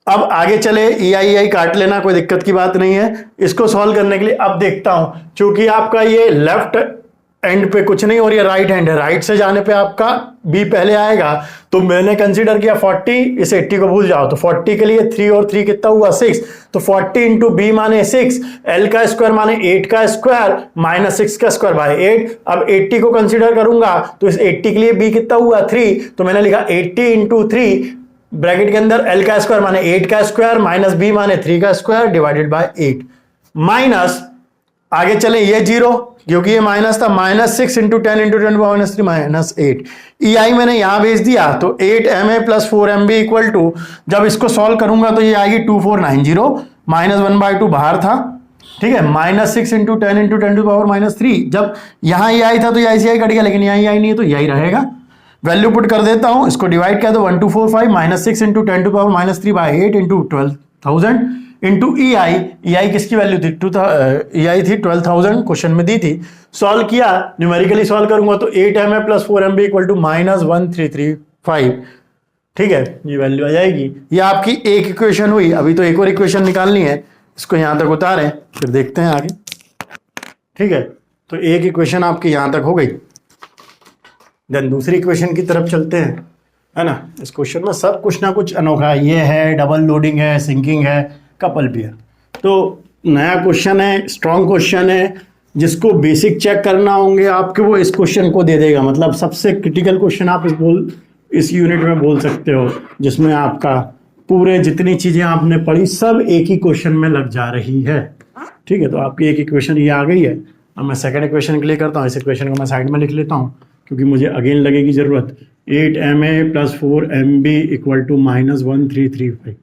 अब आगे चले, EI काट लेना, कोई दिक्कत की बात नहीं है। इसको सॉल्व करने के लिए अब देखता हूं, क्योंकि आपका ये लेफ्ट एंड पे कुछ नहीं और ये राइट हैंड है, राइट से जाने पे आपका B पहले आएगा, तो मैंने कंसीडर किया 40, इस 80 को भूल जाओ, तो 40 के लिए 3 और 3 कितना हुआ 6, तो 40 इंटू B माने 6, L का स्क्वायर माने 8 का स्क्वायर माइनस 6 का स्क्वायर बाय 8। अब 80 को कंसीडर करूंगा तो इस 80 के लिए B कितना हुआ 3, तो मैंने लिखा 80 इंटू 3 ब्रैकेट के अंदर L का स्क्वायर माने 8 का स्क्वायर माइनस B माने 3 का स्क्वायर डिवाइडेड बाय 8 माइनस, आगे चले ये 0 क्योंकि ये माइनस था, minus 6 into 10 into 10 minus 3 minus 8। EI मैंने यहां भेज दिया, तो 8MA plus 4MB equal to, जब इसको सॉल्व करूंगा तो ये आएगी 2490, माइनस 1/2 बाहर था, ठीक है, minus 6 into 10 into 10 to power minus 3। जब यहां EI था तो ये ICI कट गया, लेकिन यहाँ EI नहीं है तो यही रहेगा। वैल्यू पुट कर देता हूं, इसको डिवाइड किया तो 1245 minus 6 into 10 to power minus 3 by 8 into 12,000 into EI किसकी वैल्यू थी, EI थी 12,000, क्वेश्चन में दी थी। सॉल्व किया, न्यूमेरिकली सॉल्व करूंगा तो 8MA plus 4MB equal to minus 1335, ठीक है, ये वैल्यू आ जाएगी। ये आपकी एक इक्वेशन हुई। अभी तो एक और इक्वेशन निकालनी है, इसको यहां तक उतारें फिर देखते हैं आगे, ठीक है। तो एक इक्वेशन आपकी यहां तक हो गई, देन दूसरी इक्वेशन की तरफ चलते हैं, है ना। इस क्वेश्चन में सब कुछ ना कुछ अनोखा है, ये है डबल लोडिंग है, सिंकिंग है, कपल पेयर। तो नया क्वेश्चन है, स्ट्रॉन्ग क्वेश्चन है, जिसको बेसिक चेक करना होंगे आपके, वो इस क्वेश्चन को दे देगा। मतलब सबसे क्रिटिकल क्वेश्चन आप इस यूनिट में बोल सकते हो, जिसमें आपका पूरे जितनी चीजें आपने पढ़ी सब एक ही क्वेश्चन में लग जा रही है, ठीक है। तो आपकी एक इक्वेशन ये आ गई है। अब मैं सेकंड इक्वेशन के लिए करता हूँ, इस इक्वेशन को मैं साइड में लिख लेता हूँ क्योंकि मुझे अगेन लगेगी जरूरत। 8MA plus 4MB equal to minus 1335,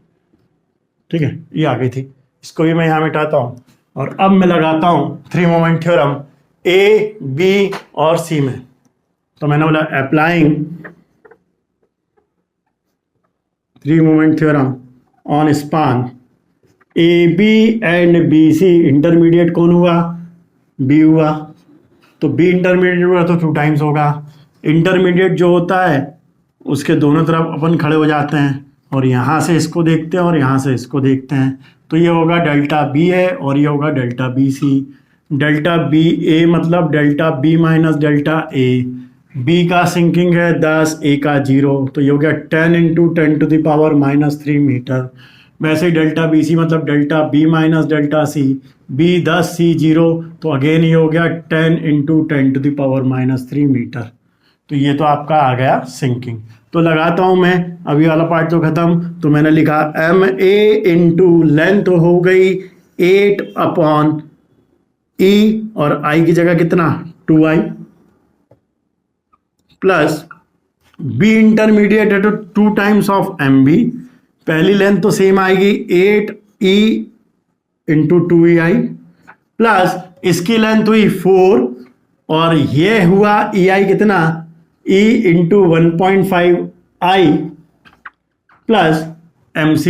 ठीक है, ये आ गई थी। इसको भी मैं यहाँ मिटाता हूँ और अब मैं लगाता हूँ 3 मोमेंट थ्योरम A, B और C में। तो मैंने बोला applying 3 moment theorem on span AB and BC, intermediate कौन हुआ, B हुआ, तो B इंटरमीडिएट हुआ तो 2 टाइम्स होगा। इंटरमीडिएट जो होता है उसके दोनों तरफ अपन खड़े हो जाते हैं और यहाँ से इसको देखते हैं और यहाँ से इसको देखते हैं, तो ये होगा डेल्टा B है और ये होगा डेल्टा BC। डेल्टा BA मतलब delta B minus delta A, B का सिंकिंग है 10, A का 0, तो ये हो गया 10 into 10 to the power minus 3 metre. वैसे ही डेल्टा BC मतलब delta B minus delta C, B 10, C 0, तो अगेन ये हो गया 10 into 10 to the power minus 3 metre. तो ये तो आपका आ गया सिंकिंग। तो लगाता हूं मैं, अभी वाला पार्ट तो खत्म। तो मैंने लिखा MA इंटू लेंथ हो गई 8/E और I की जगह कितना 2I प्लस B इंटरमीडिएट है तो 2 टाइम्स ऑफ MB, पहली लेंथ तो सेम आएगी 8E इंटू 2EI प्लस इसकी लेंथ हुई 4 और ये हुआ EI कितना E into 1.5I plus MC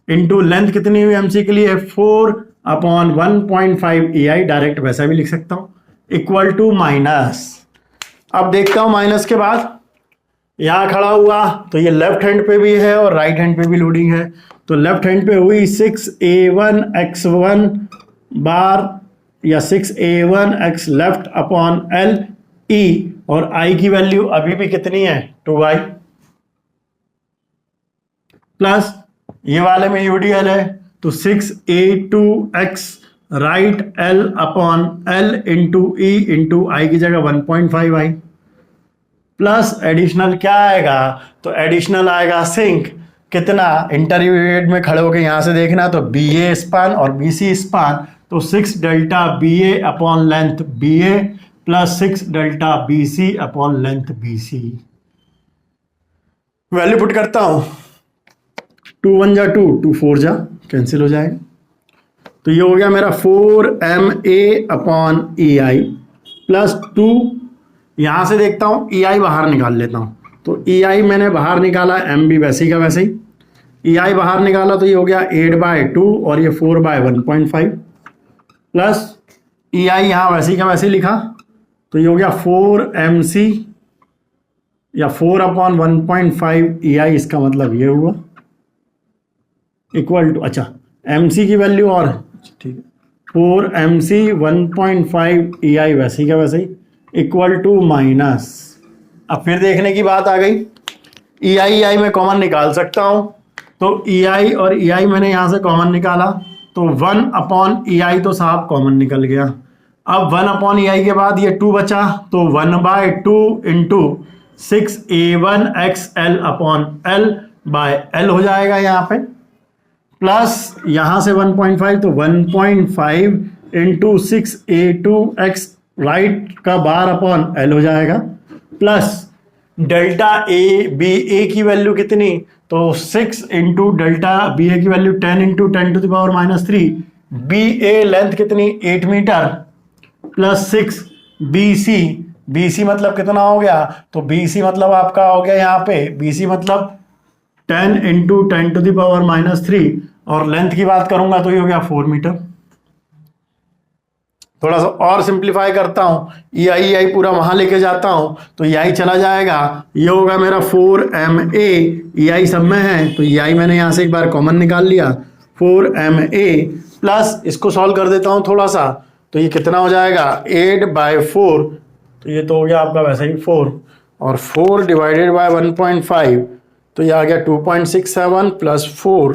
into length कितनी हुई MC के लिए 4/1.5 EI, डायरेक्ट वैसा भी लिख सकता हूं, इक्वल टू माइनस। अब देखता हूं माइनस के बाद यहां खड़ा हुआ तो ये लेफ्ट हैंड पे भी है और राइट हैंड पे भी लोडिंग है। तो लेफ्ट हैंड पे हुई 6A1X1 बार या 6A1X लेफ्ट अपॉन LE और I की वैल्यू अभी भी कितनी है 2I प्लस ये वाले में UDL है तो 6A2X right L upon L into E into I की जगह 1.5I प्लस एडिशनल क्या आएगा, तो एडिशनल आएगा सिंक कितना, इंटरमीडिएट में खड़े होकर यहां से देखना तो BA स्पान और BC स्पान, तो 6 delta BA upon length BA plus 6 delta BC upon length BC। Value put करता हूं, 2 1 जा 2, 2 4 जा कैंसिल हो जाएगा, तो ये हो गया मेरा 4MA अपॉन EI प्लस 2, यहां से देखता हूं EI बाहर निकाल लेता हूं, तो EI मैंने बाहर निकाला, MB वैसे ही का वैसे ही, EI बाहर निकाला तो ये हो गया 8/2 और ये 4/1.5 प्लस EI यहां वैसे ही का वैसे ही लिखा तो ये हो गया 4MC या 4/1.5 EI, इसका मतलब ये हुआ इक्वल टू, अच्छा MC की वैल्यू और ठीक है 4MC 1.5 EI वैसे ही का वैसे ही इक्वल टू माइनस, अब फिर देखने की बात आ गई, EI मैं कॉमन निकाल सकता हूं, तो EI और EI मैंने यहां से कॉमन निकाला, तो 1/EI तो साहब कॉमन निकल गया। अब 1/EI के बाद ये 2 बचा, तो 1/2 इंटू 6A1XL/L हो जाएगा यहाँ पे, प्लस यहां से 1.5 तो 1.5 इंटू 6A2X राइट का बार अपॉन L हो जाएगा, प्लस डेल्टा BA की वैल्यू कितनी, तो 6 इंटू डेल्टा BA की वैल्यू 10 इंटू 10⁻³ BA लेंथ कितनी 8 मीटर प्लस 6 BC मतलब कितना हो गया, तो BC मतलब आपका हो गया यहाँ पे BC मतलब 10 इंटू 10⁻³ और लेंथ की बात करूंगा तो ये हो गया 4 मीटर। थोड़ा सा और सिंप्लीफाई करता हूं, EI पूरा वहां लेके जाता हूं तो EI चला जाएगा, ये होगा मेरा 4MA, EI सब में है तो EI मैंने यहां से एक बार कॉमन निकाल लिया, 4MA प्लस इसको सॉल्व कर देता हूं थोड़ा सा, तो ये कितना हो जाएगा 8/4, तो ये तो हो गया आपका वैसे ही 4 और 4 डिवाइडेड बाय 1.5 तो ये आ गया 2.67 प्लस 4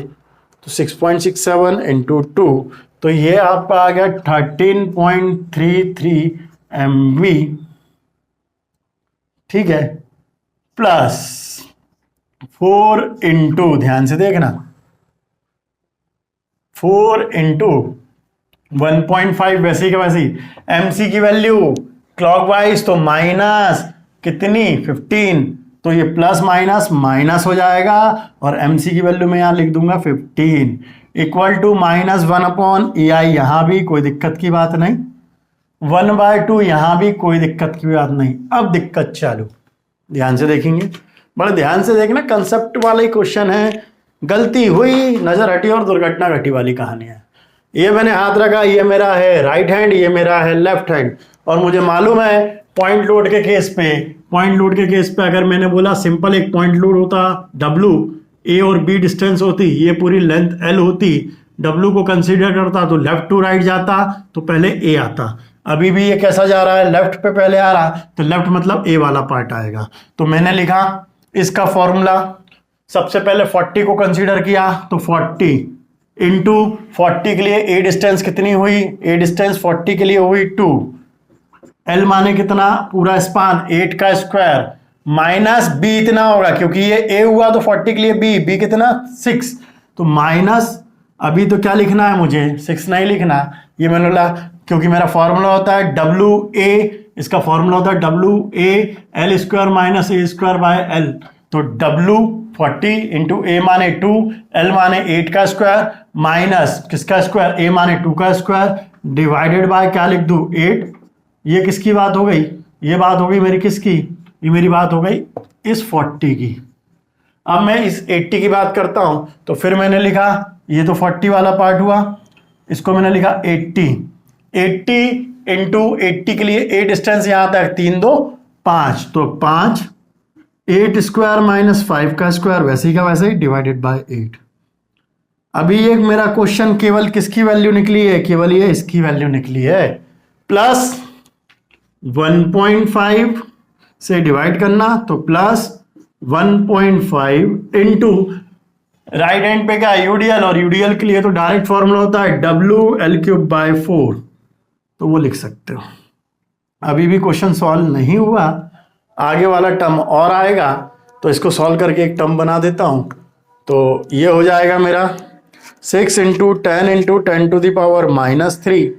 तो 6.67 इंटू 2 तो ये आपका आ गया 13.33 MB, ठीक है, प्लस 4 इंटू, ध्यान से देखना, 4 इंटू 1.5 वैसे ही का वैसे ही, MC की वैल्यू क्लॉकवाइज तो माइनस कितनी 15, तो ये प्लस माइनस माइनस हो जाएगा और MC की वैल्यू मैं यहां लिख दूंगा 15 इक्वल टू माइनस 1/EI, यहां भी कोई दिक्कत की बात नहीं, 1/2 यहां भी कोई दिक्कत की बात नहीं। अब दिक्कत चालू, ध्यान से देखेंगे, बड़े ध्यान से देखना, कंसेप्ट वाला ही क्वेश्चन है, गलती हुई नजर हटी और दुर्घटना घटी वाली कहानी है। ये मैंने हाथ रखा, ये मेरा है राइट हैंड, ये मेरा है लेफ्ट हैंड, और मुझे मालूम है पॉइंट लोड के केस पे अगर मैंने बोला सिंपल एक पॉइंट लोड होता W, A और B डिस्टेंस होती, ये पूरी लेंथ L होती, W को कंसीडर करता तो लेफ्ट टू राइट जाता तो पहले A आता, अभी भी ये कैसा जा रहा है लेफ्ट पे पहले आ रहा तो लेफ्ट मतलब A वाला पार्ट आएगा, तो मैंने लिखा इसका फॉर्मूला, सबसे पहले 40 को कंसीडर किया तो 40 इंटू 40 के लिए A डिस्टेंस कितनी हुई, A डिस्टेंस 40 के लिए हुई 2, L माने कितना पूरा स्पान 8 का स्क्वायर माइनस B इतना होगा क्योंकि ये A हुआ तो 40 के लिए B कितना 6, तो माइनस, अभी तो क्या लिखना है मुझे 6 नहीं लिखना, ये मैंने बोला क्योंकि मेरा फॉर्मूला होता है WA, इसका फॉर्मूला होता है WA L² minus A² by L, तो W 40 इंटू A माने 2, L माने 8 का स्क्वायर माइनस किसका स्क्वायर A माने 2 का स्क्वायर डिवाइडेड बाय क्या लिख दूं 8, ये किसकी बात हो गई, ये बात हो गई मेरी किसकी, ये मेरी बात हो गई इस 40 की। अब मैं इस 80 की बात करता हूं तो फिर मैंने लिखा ये तो 40 वाला पार्ट हुआ, इसको मैंने लिखा 80 इंटू 80 के लिए A डिस्टेंस यहां तक 3 2 5 तो 5 8² माइनस 5 का स्क्वायर वैसे ही का वैसे ही डिवाइडेड बाय 8। अभी एक मेरा क्वेश्चन केवल किसकी वैल्यू निकली है, केवल ये इसकी वैल्यू निकली है, प्लस 1.5 से डिवाइड करना तो प्लस 1.5 इंटू राइट हैंड पे क्या यूडीएल, और यूडीएल के लिए तो डायरेक्ट फॉर्मूला होता है WL3/4, तो वो लिख सकते हो। अभी भी क्वेश्चन सॉल्व नहीं हुआ, आगे वाला टर्म और आएगा तो इसको सॉल्व करके एक टर्म बना देता हूं, तो ये हो जाएगा मेरा 6 into 10 into 10⁻³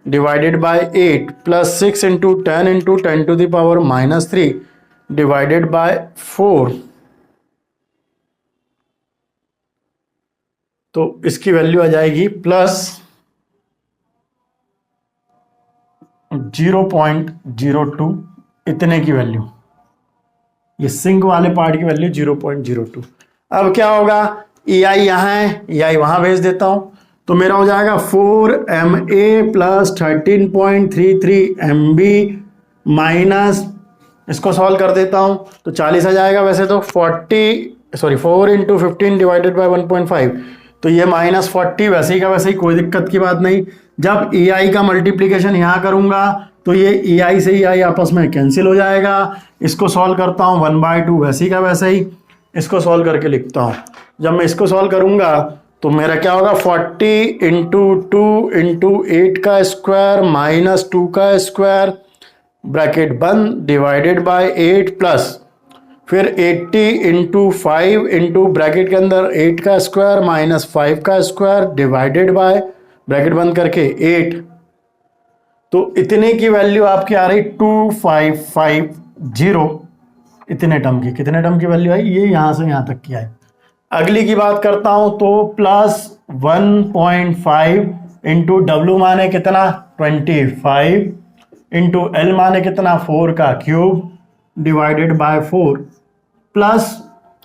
divided by 8 plus 6 into 10 into 10⁻³ divided by 4, तो इसकी वैल्यू आ जाएगी प्लस 0.02, इतने की वैल्यू, ये सिंक वाले पार्ट की वैल्यू 0.02। अब क्या होगा, EI यहां है, EI वहां भेज देता हूं, तो मेरा हो जाएगा 4MA प्लस 13.33 MB माइनस, इसको सॉल्व कर देता हूं तो 40 आ जाएगा, वैसे तो 40 सॉरी 4 इंटू 15 डिवाइडेड बाई 1.5, तो ये -40 वैसे ही का वैसे ही, कोई दिक्कत की बात नहीं। जब ए आई का मल्टीप्लीकेशन यहाँ करूँगा तो ये ए आई से आई आपस में कैंसिल हो जाएगा। इसको सॉल्व करता हूँ 1/2 वैसे ही का वैसे ही, इसको सॉल्व करके लिखता हूँ। जब मैं इसको सॉल्व करूँगा तो मेरा क्या होगा, 40 इंटू 2 इंटू 8 का स्क्वायर माइनस 2 का स्क्वायर ब्रैकेट बंद डिवाइडेड बाय 8 प्लस फिर 80 इंटू 5 इंटू ब्रैकेट के अंदर 8 का स्क्वायर माइनस 5 का स्क्वायर डिवाइडेड बाय ब्रैकेट बंद करके 8। तो इतने की वैल्यू आपकी आ रही 2550, इतने टर्म की। कितने टर्म की वैल्यू आई, ये यहां से यहां तक की आई। अगली की बात करता हूं तो +1.5 इंटू डब्ल्यू माने कितना 25 इंटू एल माने कितना 4 का क्यूब डिवाइडेड बाय 4 प्लस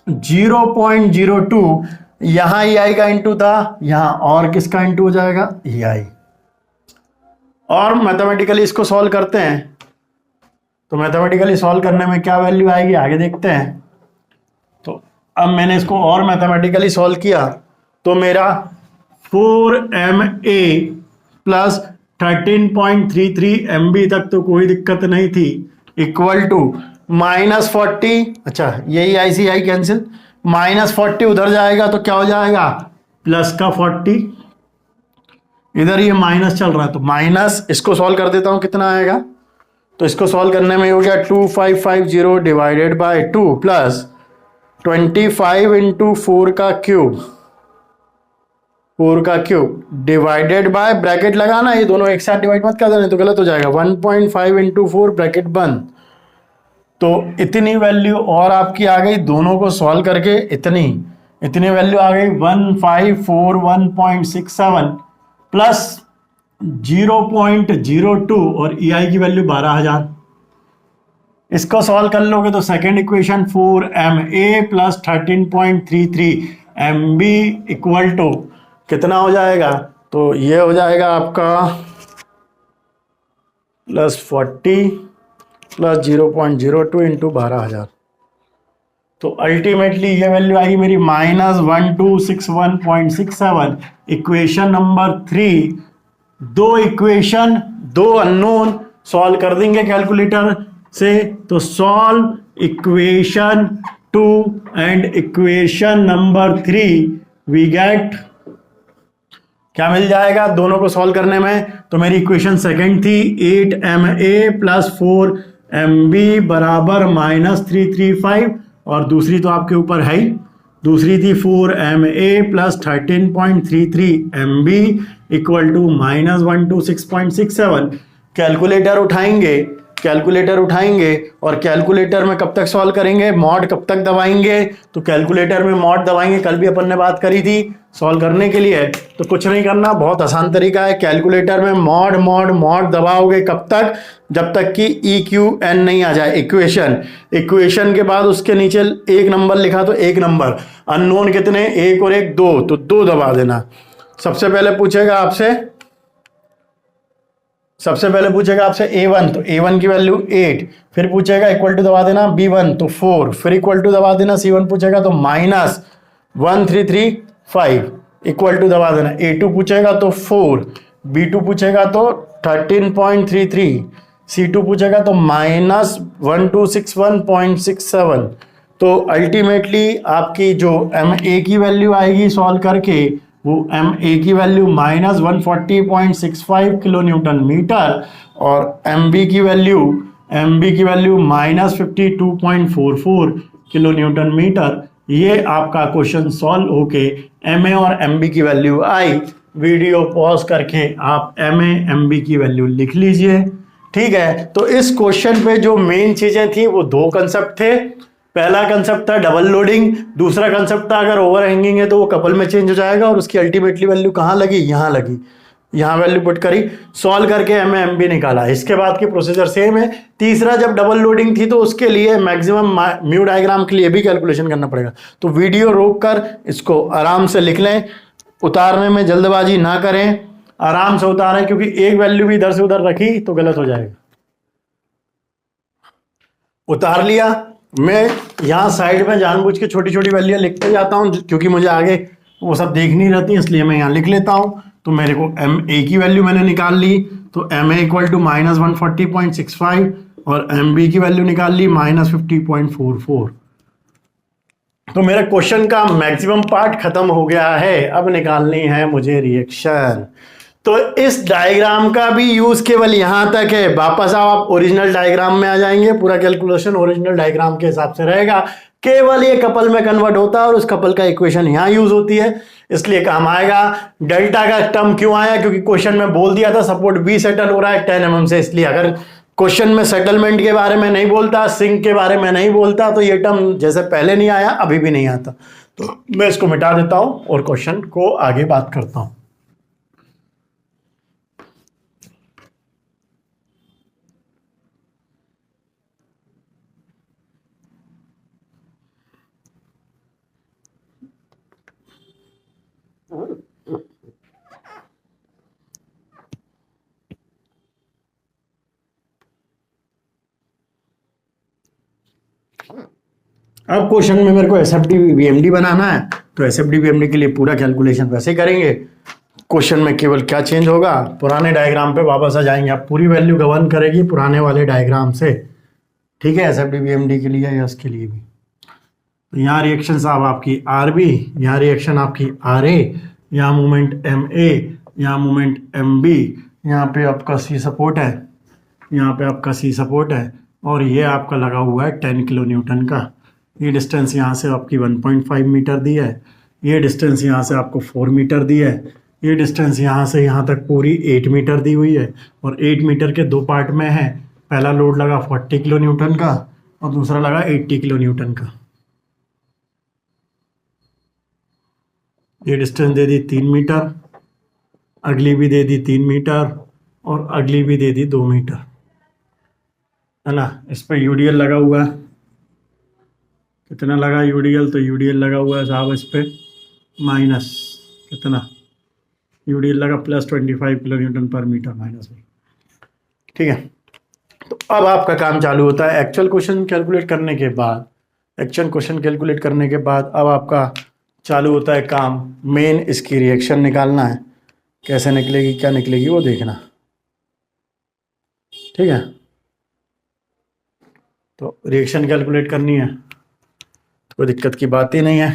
0.02, यहां ई आई का इंटू था, यहां और किसका इंटू हो जाएगा, ई आई। और मैथमेटिकली इसको सॉल्व करते हैं तो मैथमेटिकली सॉल्व करने में क्या वैल्यू आएगी आगे देखते हैं। तो अब मैंने इसको और मैथमेटिकली सॉल्व किया तो मेरा 4ma प्लस 13.33 MB तक तो कोई दिक्कत नहीं थी, इक्वल टू -40, अच्छा यही आई आई कैंसिल, -40 उधर जाएगा तो क्या हो जाएगा प्लस का 40, इधर ये माइनस चल रहा है तो माइनस, इसको सॉल्व कर देता हूं कितना आएगा। तो इसको सॉल्व करने में हो गया 2550 डिवाइडेड बाय 2 प्लस 25 इंटू 4 का क्यूब, 4 का क्यूब डिवाइडेड बाय ब्रैकेट लगाना, ये दोनों एक साथ डिवाइड मत कर देना तो गलत हो जाएगा, 1.5 इंटू 4 ब्रैकेट बंद। तो इतनी वैल्यू और आपकी आ गई, दोनों को सॉल्व करके इतनी वैल्यू आ गई 1541.67 प्लस 0.02 और ई आई की वैल्यू 12,000। इसको सॉल्व कर लोगे तो second equation 4ma plus 13.33 MB equal to कितना हो जाएगा, तो ये हो जाएगा आपका +40 प्लस 0.02 इंटू 12,000। तो अल्टीमेटली ये वैल्यू आएगी मेरी -1261.67। इक्वेशन नंबर 3, दो इक्वेशन दो अननोन सॉल्व कर देंगे कैलकुलेटर से, तो solve equation 2 and equation number 3 we get, क्या मिल जाएगा दोनों को सॉल्व करने में। तो मेरी इक्वेशन सेकंड थी 8ma प्लस 4mb बराबर -335, और दूसरी तो आपके ऊपर है ही, दूसरी थी 4ma plus 13.33 MB equal to -126.67। Calculator उठाएंगे और कैलकुलेटर में कब तक सॉल्व करेंगे, मॉड कब तक दबाएंगे, तो कैलकुलेटर में मॉड दबाएंगे, कल भी अपन ने बात करी थी सॉल्व करने के लिए। तो कुछ नहीं करना, बहुत आसान तरीका है, कैलकुलेटर में मॉड मॉड मॉड दबाओगे कब तक, जब तक कि EQN नहीं आ जाए, इक्वेशन के बाद उसके नीचे एक नंबर लिखा तो एक नंबर, अननोन कितने, एक और एक दो, तो दो दबा देना। सबसे पहले पूछेगा आपसे A1, तो A1 की वैल्यू 8, फिर पूछेगा इक्वल टू दबा देना B1 तो 4, फिर इक्वल टू दबा देना C1 पूछेगा तो -1335 इक्वल टू दबा देना, A2 पूछेगा तो 4, B2 पूछेगा तो 13.33, C2 पूछेगा तो -1261.67। तो अल्टीमेटली आपकी जो MA की वैल्यू आएगी सॉल्व करके, वो MA की वैल्यू -140.65 किलो न्यूटन मीटर, और MB की वैल्यू -52.44 किलो न्यूटन मीटर। ये आपका क्वेश्चन सॉल्व होके MA और MB की वैल्यू आई। वीडियो पॉज करके आप MA MB की वैल्यू लिख लीजिए, ठीक है। तो इस क्वेश्चन पे जो मेन चीजें थी वो दो कंसेप्ट थे। पहला कंसेप्ट था डबल लोडिंग, दूसरा कंसेप्ट था अगर ओवर हैंगिंग है तो वो कपल में चेंज हो जाएगा, और उसकी अल्टीमेटली वैल्यू कहाँ लगी, यहाँ लगी, यहाँ वैल्यू पुट करी, सॉल्व करके MA MB निकाला। इसके बाद की प्रोसीजर सेम है। तीसरा, जब डबल लोडिंग थी तो उसके लिए मैक्सिमम म्यू डायग्राम के लिए भी कैलकुलेशन करना पड़ेगा। तो वीडियो रोक कर इसको आराम से लिख लें, उतारने में जल्दबाजी ना करें, आराम से उतारें, क्योंकि एक वैल्यू भी इधर से उधर रखी तो गलत हो जाएगा। उतार लिया, मैं यहाँ साइड में जानबूझ के छोटी छोटी वैल्यू लिखते जाता हूँ क्योंकि मुझे आगे वो सब देखनी रहती है, इसलिए मैं यहाँ लिख लेता हूँ। तो मेरे को एम ए की वैल्यू मैंने निकाल ली, तो एम ए इक्वल टू -140.65 और एम बी की वैल्यू निकाल ली -50.44। तो मेरे क्वेश्चन का मैक्सिमम पार्ट खत्म हो गया है। अब निकालनी है मुझे रिएक्शन। तो इस डायग्राम का भी यूज केवल यहां तक है। वापस आप ओरिजिनल डायग्राम में आ जाएंगे, पूरा कैलकुलेशन ओरिजिनल डायग्राम के हिसाब से रहेगा। केवल ये कपल में कन्वर्ट होता है और उस कपल का इक्वेशन यहां यूज होती है, इसलिए काम आएगा। डेल्टा का टर्म क्यों आया? क्योंकि क्वेश्चन में बोल दिया था सपोर्ट बी सेटल हो रहा है 10 mm से, इसलिए अगर क्वेश्चन में सेटलमेंट के बारे में नहीं बोलता, सिंक के बारे में नहीं बोलता, तो ये टर्म जैसे पहले नहीं आया अभी भी नहीं आता। तो मैं इसको मिटा देता हूं और क्वेश्चन को आगे बात करता हूं। अब क्वेश्चन में मेरे को एसएफडी वीएमडी बनाना है, तो एसएफडी वीएमडी के लिए पूरा कैलकुलेशन वैसे करेंगे। क्वेश्चन में केवल क्या चेंज होगा, पुराने डायग्राम पे वापस आ जाएंगे। अब पूरी वैल्यू गवर्न करेगी पुराने वाले डायग्राम से, ठीक है, एसएफडी वीएमडी के लिए या उसके लिए भी। तो यहाँ रिएक्शन साहब आपकी आर बी, यहाँ रिएक्शन आपकी आर ए, यहाँ मूवमेंट एम ए, यहाँ मूवमेंट एम बी, यहाँ पे आपका सी सपोर्ट है, यहाँ पे आपका सी सपोर्ट है, और ये आपका लगा हुआ है 10 किलो न्यूटन का। ये डिस्टेंस यहाँ से आपकी 1.5 मीटर दी है, ये डिस्टेंस यहाँ से आपको 4 मीटर दी है, ये डिस्टेंस यहाँ से यहाँ तक पूरी 8 मीटर दी हुई है, और 8 मीटर के दो पार्ट में है। पहला लोड लगा 40 किलो न्यूटन का और दूसरा लगा 80 किलो न्यूटन का। ये डिस्टेंस दे दी 3 मीटर, अगली भी दे दी 3 मीटर और अगली भी दे दी 2 मीटर, है ना। इस पर यूडीएल लगा हुआ है, कितना लगा यूडीएल? तो यूडीएल लगा हुआ है साहब इस पे माइनस कितना, यूडीएल लगा +25 किलो न्यूटन पर मीटर माइनस में, ठीक है। तो अब आपका काम चालू होता है एक्चुअल क्वेश्चन कैलकुलेट करने के बाद। एक्चुअल क्वेश्चन कैलकुलेट करने के बाद अब आपका चालू होता है काम, मेन इसकी रिएक्शन निकालना है। कैसे निकलेगी, क्या निकलेगी वो देखना, ठीक है। तो रिएक्शन कैलकुलेट करनी है, तो कोई दिक्कत की बात ही नहीं है।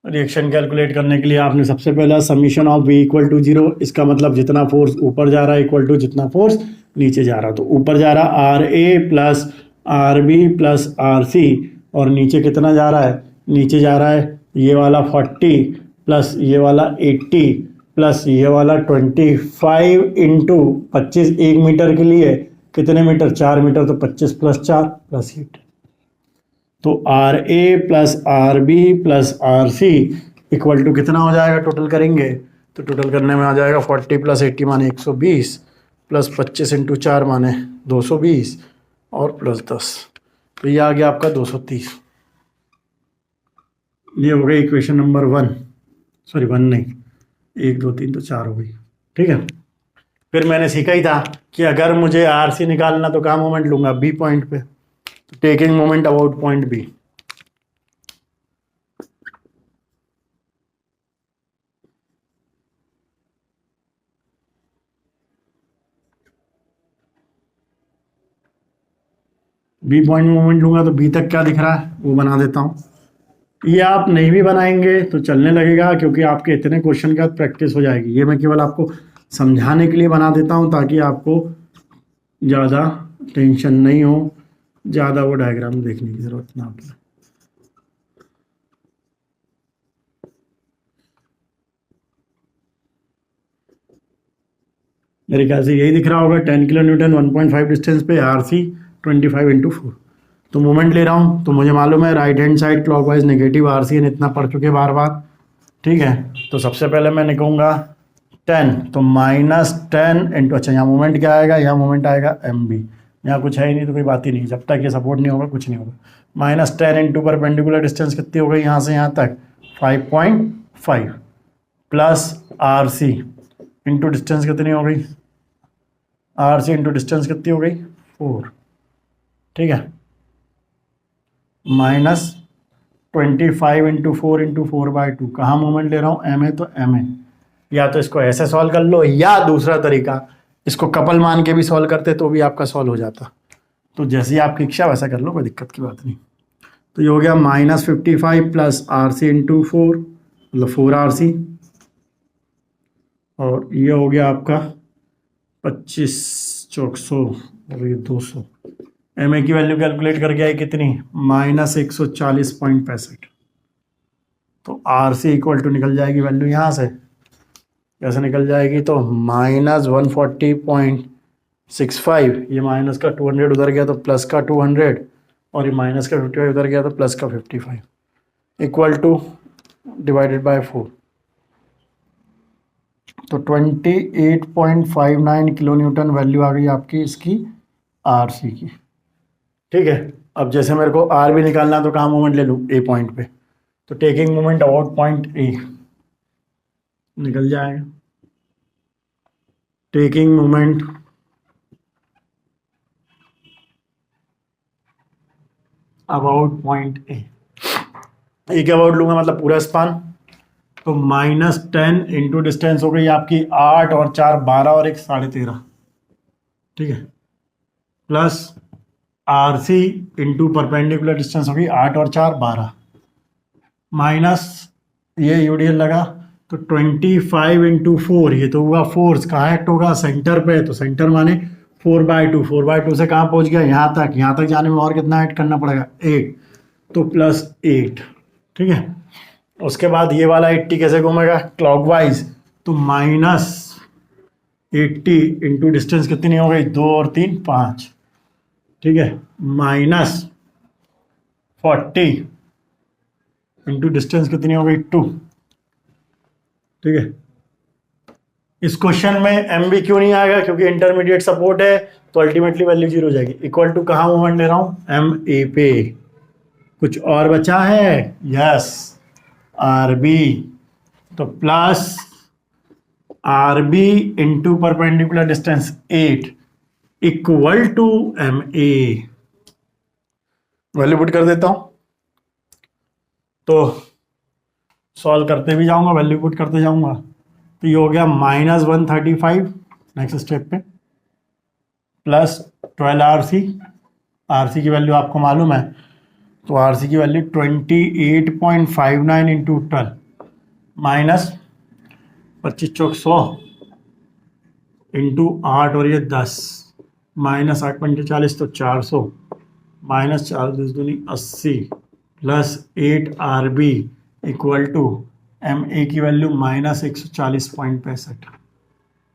रिएक्शन कैलकुलेट करने के लिए आपने सबसे पहला summation of v equal to 0, इसका मतलब जितना फोर्स ऊपर जा रहा है इक्वल टू जितना फोर्स नीचे जा रहा है। तो ऊपर जा रहा R A plus R B plus R C, और नीचे कितना जा रहा है? नीचे जा रहा है ये वाला 40 प्लस ये वाला 80 प्लस ये वाला 25 इंटू 25, 1 मीटर के लिए कितने मीटर? 4 मीटर, तो 25 + 4 + 8। तो R A plus R B plus R C equal to कितना हो जाएगा? टोटल करेंगे तो टोटल करने में आ जाएगा 40 + 80 माने 120 प्लस 25 इंटू 4 माने 220 और प्लस 10, तो ये आ गया आपका 230। ये हो गई इक्वेशन नंबर 1, सॉरी 1 नहीं, 1 2 3 तो 4 हो गई, ठीक है। फिर मैंने सीखा ही था कि अगर मुझे आर सी निकालना तो कहाँ मोमेंट लूंगा? बी पॉइंट पे, taking moment about point B. B point moment लूंगा तो बी तक क्या दिख रहा है वो बना देता हूँ। ये आप नहीं भी बनाएंगे तो चलने लगेगा, क्योंकि आपके इतने क्वेश्चन के बाद प्रैक्टिस हो जाएगी। ये मैं केवल आपको समझाने के लिए बना देता हूँ ताकि आपको ज़्यादा टेंशन नहीं हो, ज़्यादा वो डायग्राम देखने की ज़रूरत ना पड़े। मेरे ख्याल से यही दिख रहा होगा, 10 किलो न्यूटन 1.5 डिस्टेंस पे आर सी 25 इंटू 4। तो मोमेंट ले रहा हूँ तो मुझे मालूम है right hand side clockwise negative R C N, इतना पढ़ चुके बार बार, ठीक है। तो सबसे पहले मैं लिखूंगा 10, तो -10 इंटू, अच्छा यहाँ मोमेंट क्या आएगा? यहाँ मोमेंट आएगा एम बी, यहाँ कुछ है ही नहीं तो कोई बात ही नहीं, जब तक ये सपोर्ट नहीं होगा कुछ नहीं होगा। -10 इंटू परपेंडिकुलर डिस्टेंस कितनी हो गई यहाँ से यहाँ तक? 5.5 plus R C into distance कितनी हो गई? आर सी इंटू डिस्टेंस कितनी हो गई? 4, ठीक है। -25 × 4 × 4/2। कहाँ मोमेंट ले रहा हूँ, एम ए तो एम ए। या तो इसको ऐसे सॉल्व कर लो, या दूसरा तरीका इसको कपल मान के भी सॉल्व करते तो भी आपका सॉल्व हो जाता। तो जैसे ही आपकी इच्छा वैसा कर लो, कोई दिक्कत की बात नहीं। तो ये हो गया -55 + RC × 4, मतलब 4RC। और ये हो गया आपका 25 चौक 100 और ये 200। एम ए की वैल्यू कैलकुलेट करके आई कितनी, -140.65। तो आर सी इक्वल टू निकल जाएगी वैल्यू यहाँ से, कैसे निकल जाएगी, तो -140.65, ये माइनस का 200 उधर गया तो प्लस का 200, और ये माइनस का 55 उधर गया तो प्लस का 55, इक्वल टू डिवाइडेड बाय 4। तो 28.59 किलो न्यूटन वैल्यू आ गई आपकी इसकी आर सी की। ठीक है, अब जैसे मेरे को आर भी निकालना तो कहाँ मोमेंट ले लूँ, ए पॉइंट पे। तो taking moment about point A निकल जाएगा, taking moment about point A. एक अबाउट लूंगा मतलब पूरा स्पान, तो -10 इंटू डिस्टेंस हो गई आपकी 8 और 4 12 और 1 13.5। ठीक है, plus R C into perpendicular distance हो गई 8 और 4 12, माइनस ये यूडीएल लगा तो 25 × 4, ये तो हुआ फोर्स, कहाँ एक्ट होगा, सेंटर पे। तो सेंटर माने 4/2, 4/2 से कहाँ पहुंच गया, यहाँ तक जाने में और कितना ऐड करना पड़ेगा, 8, तो +8। ठीक है, उसके बाद ये वाला 80 कैसे घूमेगा, क्लॉकवाइज, तो -80 इंटू डिस्टेंस कितनी हो गई, 2 और 3 5। ठीक है, -40 इंटू डिस्टेंस कितनी हो गई, 2। ठीक है, इस क्वेश्चन में एम बी क्यों नहीं आएगा, क्योंकि इंटरमीडिएट सपोर्ट है, तो अल्टीमेटली वैल्यू 0 हो जाएगी। इक्वल टू कहाँ मूवमेंट ले रहा हूँ, एम ए पे। कुछ और बचा है, यस, आर बी, तो plus R B into perpendicular distance 8 equal to M A. Value put कर देता हूं, तो सॉल्व करते भी जाऊंगा, वैल्यू पुट करते जाऊंगा। तो ये हो गया -135 नेक्स्ट स्टेप पे, प्लस 12 आर सी की वैल्यू आपको मालूम है, तो आर सी की वैल्यू 28.59 इंटू 12 माइनस 25 चौक 100 इंटू 8 और ये 10, माइनस 8 पंजे 40 तो 400, माइनस 4 दूनी 80, plus 8 R B equal to M A की वैल्यू -140.65।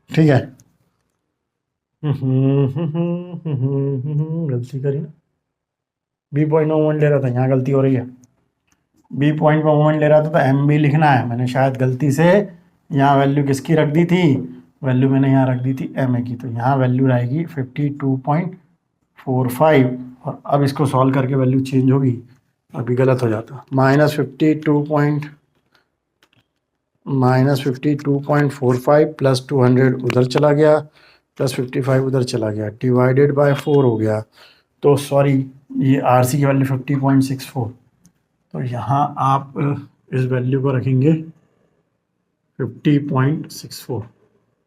ठीक है, गलती करी ना, बी पॉइंट में मोमेंट ले रहा था, यहाँ गलती हो रही है, बी पॉइंट में मोमेंट ले रहा था तो एम बी लिखना है, मैंने शायद गलती से यहाँ वैल्यू किसकी रख दी थी, वैल्यू मैंने यहाँ रख दी थी एम ए की, तो यहाँ वैल्यू रहेगी 52.45। और अब इसको सॉल्व करके वैल्यू चेंज होगी, अभी गलत हो जाता, -52.45 प्लस 200 उधर चला गया, प्लस 55 उधर चला गया, डिवाइडेड बाय 4 हो गया। तो सॉरी, ये आर सी की वैल्यू 50.64, तो यहाँ आप इस वैल्यू को रखेंगे 50.64।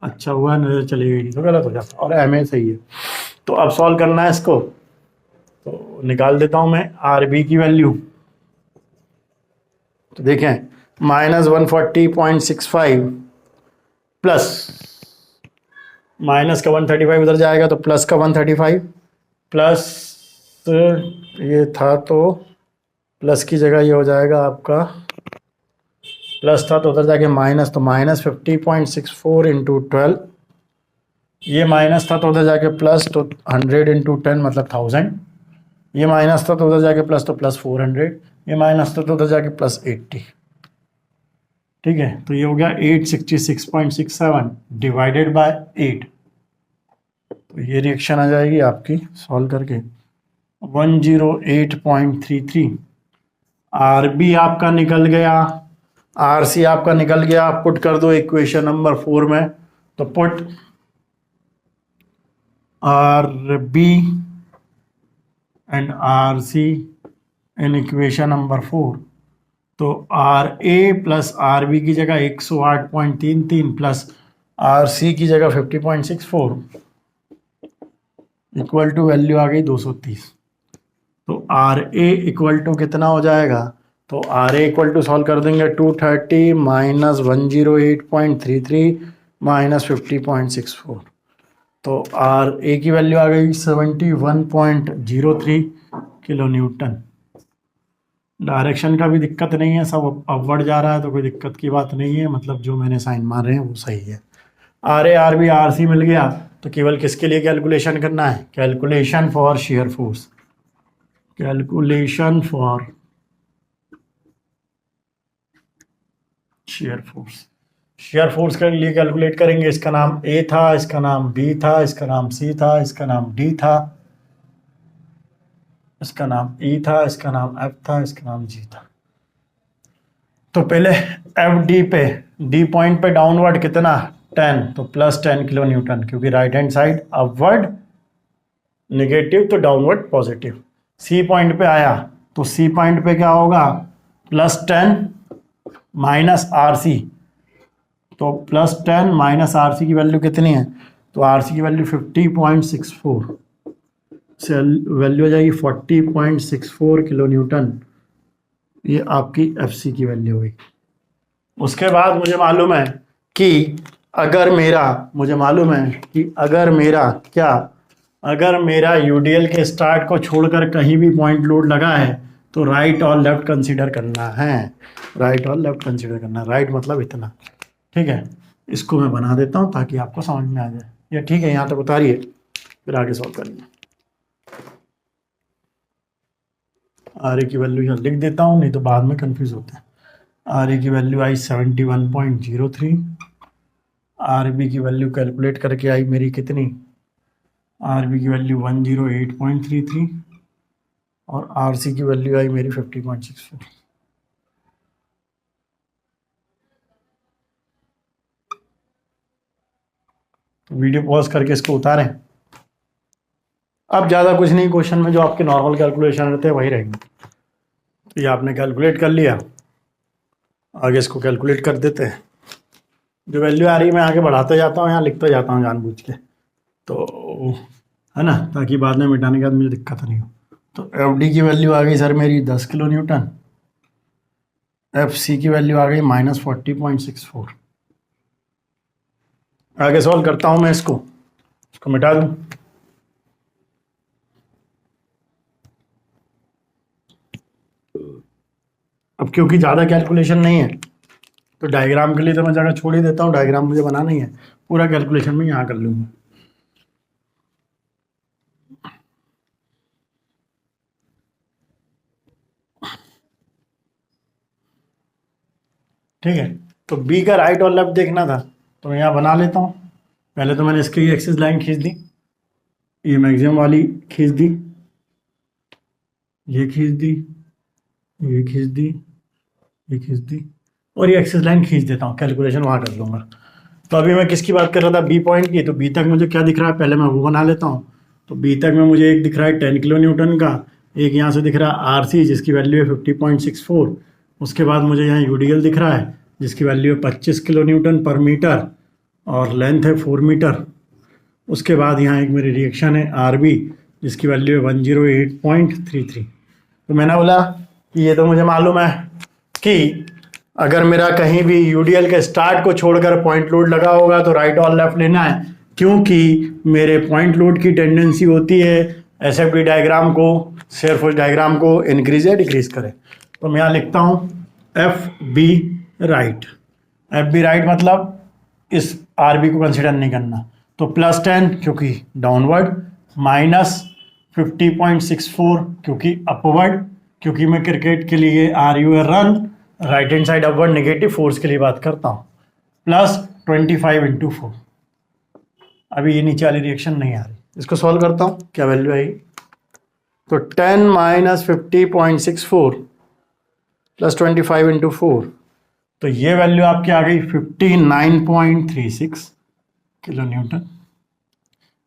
अच्छा हुआ नजर चली गई, तो गलत हो जाता, और एम ए सही है। तो अब सॉल्व करना है इसको, तो निकाल देता हूं मैं आर बी की वैल्यू। तो देखें, -140.65 प्लस माइनस का 135 उधर जाएगा तो प्लस का 135, प्लस ये था तो प्लस की जगह ये हो जाएगा आपका, प्लस था तो उधर जाके माइनस, तो -50.64 इंटू 12, ये माइनस था तो उधर जाके प्लस, तो 100 इंटू 10 मतलब 1000, ये माइनस था तो उधर जाके प्लस, तो प्लस 400, ये माइनस था तो उधर जाके प्लस 80। ठीक है, तो ये हो गया 866.67 डिवाइडेड बाय 8, तो ये रिएक्शन आ जाएगी आपकी सॉल्व करके 108.33। आर बी आपका निकल गया, आर सी आपका निकल गया, पुट कर दो इक्वेशन नंबर 4 में, तो put R B and R C in equation number 4, तो R A plus R B की जगह 108.33 प्लस आर सी की जगह 50.64 इक्वल टू वैल्यू आ गई 230। तो आर ए इक्वल टू कितना हो जाएगा, तो R A equal to solve कर देंगे 230 माइनस 108.33 माइनस 50.64, तो आर ए की वैल्यू आ गई 71.03 किलो न्यूटन। डायरेक्शन का भी दिक्कत नहीं है, सब अपवर्ड जा रहा है तो कोई दिक्कत की बात नहीं है, मतलब जो मैंने साइन मारे हैं वो सही है। R A R B R C मिल गया, तो केवल किसके लिए कैलकुलेशन करना है, calculation for shear force, calculation for shear force. Shear force के लिए कैलकुलेट करेंगे, इसका नाम ए था, इसका नाम बी था, इसका नाम सी था, इसका नाम डी था, इसका नाम ई था, इसका नाम एफ था, इसका नाम जी था। तो पहले एफ डी पे, डी पॉइंट पे डाउनवर्ड कितना 10, तो प्लस 10 किलो न्यूटन, क्योंकि right hand side upward negative तो डाउनवर्ड पॉजिटिव। सी पॉइंट पे आया तो सी पॉइंट पे क्या होगा, प्लस 10 माइनस आर सी, तो प्लस 10 माइनस आर सी की वैल्यू कितनी है, तो आर सी की वैल्यू 50.64 से वैल्यू आ जाएगी 40.64 किलो न्यूटन, ये आपकी एफ सी की वैल्यू हुई। उसके बाद मुझे मालूम है कि अगर मेरा यूडीएल के स्टार्ट को छोड़कर कहीं भी पॉइंट लोड लगा है तो राइट और लेफ्ट कंसीडर करना है, राइट मतलब इतना, ठीक है। इसको मैं बना देता हूँ ताकि आपको समझ में आ जाए, या ठीक है यहाँ तक उतारिए फिर आगे सॉल्व करेंगे। आर ए की वैल्यू यहाँ लिख देता हूँ, नहीं तो बाद में कंफ्यूज होते हैं। आर ए की वैल्यू आई 71.03, आर बी की वैल्यू कैलकुलेट करके आई मेरी कितनी, आर बी की वैल्यू 108.33 और आर सी की वैल्यू आई मेरी 50.64। तो वीडियो पॉज करके इसको उतारें। अब ज़्यादा कुछ नहीं, क्वेश्चन में जो आपके नॉर्मल कैलकुलेशन रहते हैं वही रहेंगे। तो ये आपने कैलकुलेट कर लिया, आगे इसको कैलकुलेट कर देते हैं। जो वैल्यू आ रही है मैं आगे बढ़ाते जाता हूँ, यहाँ लिखते जाता हूँ जानबूझ के, तो है ना, ताकि बाद में मिटाने के बाद मुझे दिक्कत नहीं हो। तो एफ डी की वैल्यू आ गई सर मेरी 10 किलो न्यूटन, एफ सी की वैल्यू आ गई माइनस 40.64। आगे सॉल्व करता हूँ मैं, इसको मिटा दूँ। अब क्योंकि ज़्यादा कैलकुलेशन नहीं है तो डायग्राम के लिए तो मैं जगह छोड़ ही देता हूँ, डायग्राम मुझे बनाना ही है, पूरा कैलकुलेशन मैं यहाँ कर लूँगा। ठीक है, तो बी का राइट और लेफ्ट देखना था तो मैं यहाँ बना लेता हूँ। पहले तो मैंने इसकी एक्सिस लाइन खींच दी, ये मैक्सिमम वाली खींच दी, ये खींच दी, ये खींच दी, ये खींच दी, और ये एक्सिस लाइन खींच देता हूँ, कैलकुलेशन वहाँ कर लूँगा। तो अभी मैं किसकी बात कर रहा था, बी पॉइंट की। तो बी तक मुझे क्या दिख रहा है, पहले मैं वो बना लेता हूँ। तो बी तक में मुझे एक दिख रहा है 10 किलो न्यूटन का, एक यहाँ से दिख रहा है आर सी जिसकी वैल्यू है 50.64। उसके बाद मुझे यहाँ यूडीएल दिख रहा है जिसकी वैल्यू है 25 किलो न्यूटन पर मीटर और लेंथ है 4 मीटर। उसके बाद यहाँ एक मेरी रिएक्शन है आर बी जिसकी वैल्यू है 108.33। तो मैंने बोला कि ये तो मुझे मालूम है कि अगर मेरा कहीं भी यूडीएल के स्टार्ट को छोड़कर पॉइंट लोड लगा होगा तो राइट और लेफ्ट लेना है, क्योंकि मेरे पॉइंट लोड की टेंडेंसी होती है एसएफडी डायग्राम को, शेयर फोर्स डायग्राम को इंक्रीज या डिक्रीज करें। तो मैं यहाँ लिखता हूँ F B right. F B right मतलब इस आर बी को कंसिडर नहीं करना, तो प्लस 10 क्योंकि डाउनवर्ड, माइनस 50.64 क्योंकि अपवर्ड, क्योंकि मैं क्रिकेट के लिए R U run right hand side upward negative force के लिए बात करता हूँ, प्लस 25/4। अभी ये नीचे वाली रिएक्शन नहीं आ रही, इसको सॉल्व करता हूँ, क्या वैल्यू आई, तो 10 माइनस 50.64 प्लस 25/4, तो ये वैल्यू आपकी आ गई 59.36 kilo Newton.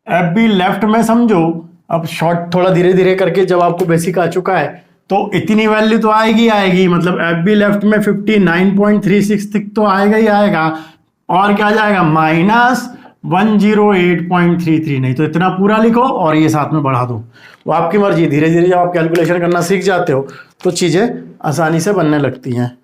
F be left में समझो, अब शॉर्ट थोड़ा धीरे धीरे करके जब आपको बेसिक आ चुका है तो इतनी वैल्यू तो आएगी आएगी, मतलब एफ बी लेफ्ट में 59.36 तक तो आएगा ही आएगा, और क्या जाएगा माइनस 108.33, नहीं तो इतना पूरा लिखो और ये साथ में बढ़ा दो, वो आपकी मर्जी। धीरे धीरे जब आप कैलकुलेशन करना सीख जाते हो तो चीज़ें आसानी से बनने लगती हैं।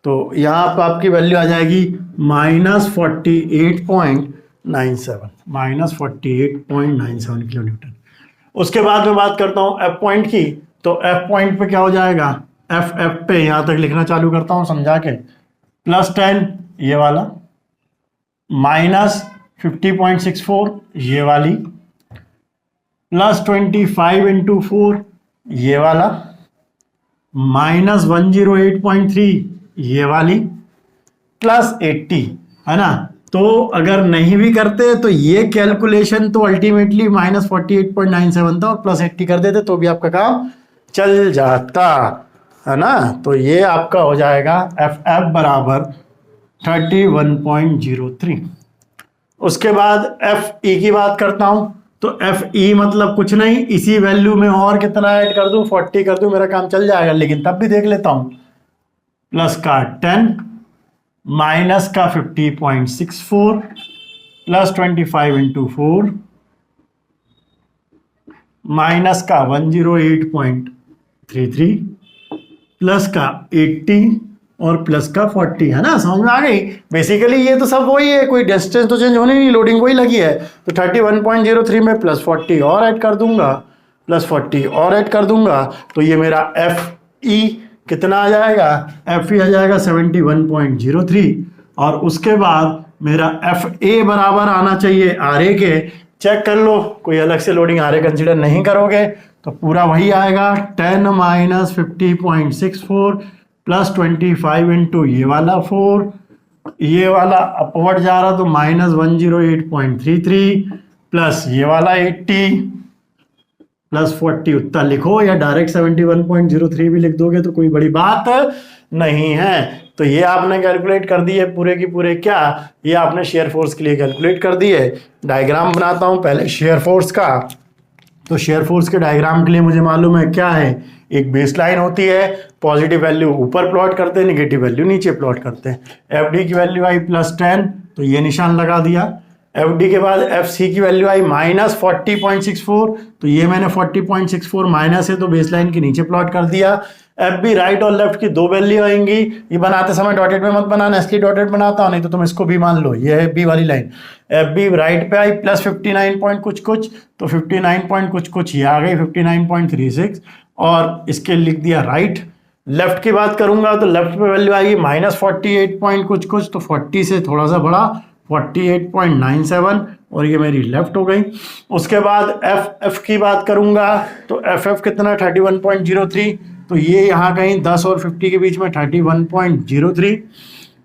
तो यहाँ पर आपकी वैल्यू आ जाएगी -48.97, -48.97 किलो न्यूटन। उसके बाद मैं बात करता हूँ एफ पॉइंट की। तो एफ पॉइंट पे क्या हो जाएगा, एफ पे यहाँ तक लिखना चालू करता हूँ समझा के, +10 ये वाला, -50.64 ये वाली, +25 × 4 ये वाला, -108.3 ये वाली, +80, है ना। तो अगर नहीं भी करते तो ये कैलकुलेशन तो अल्टीमेटली -48.97 था, और +80 कर देते तो भी आपका काम चल जाता, है ना। तो ये आपका हो जाएगा एफ बराबर 31.03। उसके बाद एफ ई की बात करता हूं। तो एफ ई मतलब कुछ नहीं, इसी वैल्यू में और कितना ऐड कर दूं, 40 कर दूं, मेरा काम चल जाएगा। लेकिन तब भी देख लेता हूं, प्लस का 10, माइनस का 50.64, +25 × 4, माइनस का 108.33, प्लस का 80 और प्लस का 40, है ना। समझ में आ गई। बेसिकली ये तो सब वही है, कोई डिस्टेंस तो चेंज होने नहीं, लोडिंग वही लगी है। तो 31.03 में +40 और ऐड कर दूंगा, +40 और ऐड कर दूंगा, तो ये मेरा एफ ई कितना आ जाएगा, एफ ई आ जाएगा 71.03। और उसके बाद मेरा एफ ए बराबर आना चाहिए आर ए के। चेक कर लो, कोई अलग से लोडिंग आर ए कंसिडर नहीं करोगे तो पूरा वही आएगा, 10 - 50.64 +25 × ये वाला 4, ये वाला अपवर्ड जा रहा तो -108.33, प्लस ये वाला 80 +40, उतना लिखो, या डायरेक्ट 71.03 भी लिख दोगे तो कोई बड़ी बात नहीं है। तो ये आपने कैलकुलेट कर दी है पूरे की पूरे, क्या ये आपने शेयर फोर्स के लिए कैलकुलेट कर दी है। डायग्राम बनाता हूं पहले शेयर फोर्स का। तो शेयर फोर्स के डायग्राम के लिए मुझे मालूम है क्या है, एक बेस लाइन होती है, पॉजिटिव वैल्यू ऊपर प्लॉट करते हैं, नेगेटिव वैल्यू नीचे प्लॉट करते हैं। एफ डी की वैल्यू आई +10, तो ये निशान लगा दिया। एफ डी के बाद एफ सी की वैल्यू आई -40.64, तो ये मैंने 40.64 माइनस है तो बेस लाइन के नीचे प्लॉट कर दिया। एफ बी राइट और लेफ्ट की दो वैल्यू आएंगी, ये बनाते समय डॉटेड में मत बनाना, इसलिए डॉटेड बनाता हूं, नहीं तो तुम इसको भी मान लो, ये है बी वाली लाइन। एफ बी राइट पे आई +59 पॉइंट कुछ कुछ, तो 59 पॉइंट कुछ कुछ ये आ गई 59.36, और इसके लिख दिया राइट। लेफ्ट की बात करूंगा तो लेफ्ट पे वैल्यू आएगी -48 पॉइंट कुछ कुछ, तो 40 से थोड़ा सा बड़ा 48.97, और ये मेरी लेफ्ट हो गई। उसके बाद एफ की बात करूंगा तो एफ कितना 31.03, तो ये यहाँ कहीं 10 और 50 के बीच में 31.03।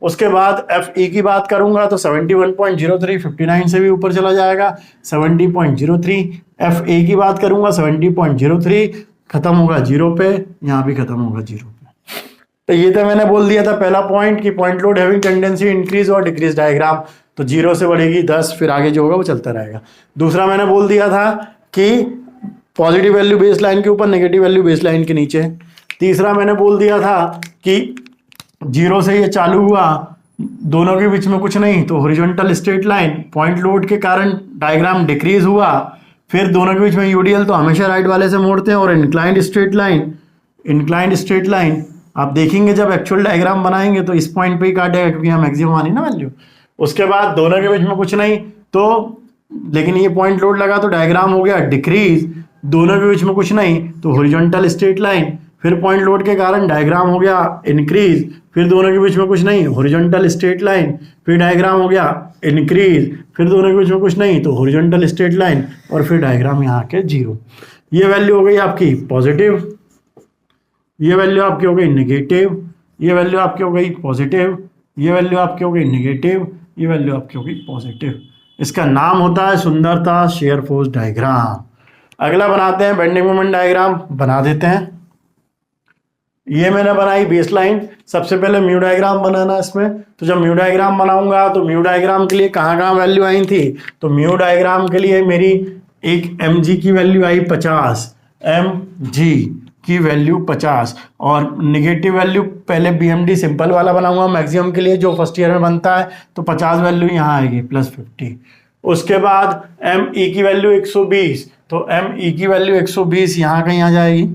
उसके बाद एफ ई की बात करूंगा तो 71.03, 59 से भी ऊपर चला जाएगा 70.03। एफ ए की बात करूंगा 70.03, खत्म होगा 0 पे, यहाँ भी खत्म होगा 0 पे। तो ये तो मैंने बोल दिया था पहला पॉइंट कि point load having tendency increase और डिक्रीज डायग्राम, तो 0 से बढ़ेगी 10, फिर आगे जो होगा वो चलता रहेगा। दूसरा मैंने बोल दिया था कि पॉजिटिव वैल्यू बेस लाइन के ऊपर, नेगेटिव वैल्यू बेस लाइन के नीचे। तीसरा मैंने बोल दिया था कि 0 से ये चालू हुआ, दोनों के बीच में कुछ नहीं, तो horizontal straight line, point load के कारण डायग्राम डिक्रीज हुआ, फिर दोनों के बीच में यूडीएल तो हमेशा राइट वाले से मोड़ते हैं, और इंक्लाइंड स्ट्रेट लाइन आप देखेंगे जब एक्चुअल डायग्राम बनाएंगे तो इस पॉइंट पे ही काटेगा, क्योंकि यहाँ मैक्सिमम आनी ना वैल्यू। उसके बाद दोनों के बीच में कुछ नहीं, तो लेकिन ये पॉइंट लोड लगा तो डायग्राम हो गया डिक्रीज, दोनों के बीच में कुछ नहीं तो हॉरिजॉन्टल स्ट्रेट लाइन, फिर पॉइंट लोड के कारण डायग्राम हो गया इंक्रीज, फिर दोनों के बीच में कुछ नहीं हॉरिजॉन्टल स्ट्रेट लाइन, फिर डायग्राम हो गया इंक्रीज, फिर दोनों के बीच में कुछ नहीं तो हॉरिजॉन्टल स्ट्रेट लाइन, और फिर डायग्राम यहाँ के 0। ये वैल्यू हो गई आपकी पॉजिटिव, ये वैल्यू आपकी हो गई नेगेटिव, ये वैल्यू आपकी हो गई पॉजिटिव, ये वैल्यू आपकी हो गई नेगेटिव, ये वैल्यू आपकी हो गई पॉजिटिव। इसका नाम होता है सुंदरता शेयर फोर्स डायग्राम। अगला बनाते हैं बेंडिंग मोमेंट डायग्राम, बना देते हैं। ये मैंने बनाई बेस लाइन, सबसे पहले म्यू डायग्राम बनाना इसमें। तो जब म्यू डायग्राम बनाऊंगा तो म्यू डायग्राम के लिए कहाँ कहाँ वैल्यू आई थी, तो म्यू डायग्राम के लिए मेरी एक mg की वैल्यू आई 50 mg, की वैल्यू 50 और नेगेटिव वैल्यू पहले BMD सिंपल वाला बनाऊंगा मैक्सिमम के लिए जो फर्स्ट ईयर में बनता है, तो 50 वैल्यू यहाँ आएगी +50। उसके बाद ME की वैल्यू 120, तो ME की वैल्यू 120 यहाँ कहीं आ जाएगी।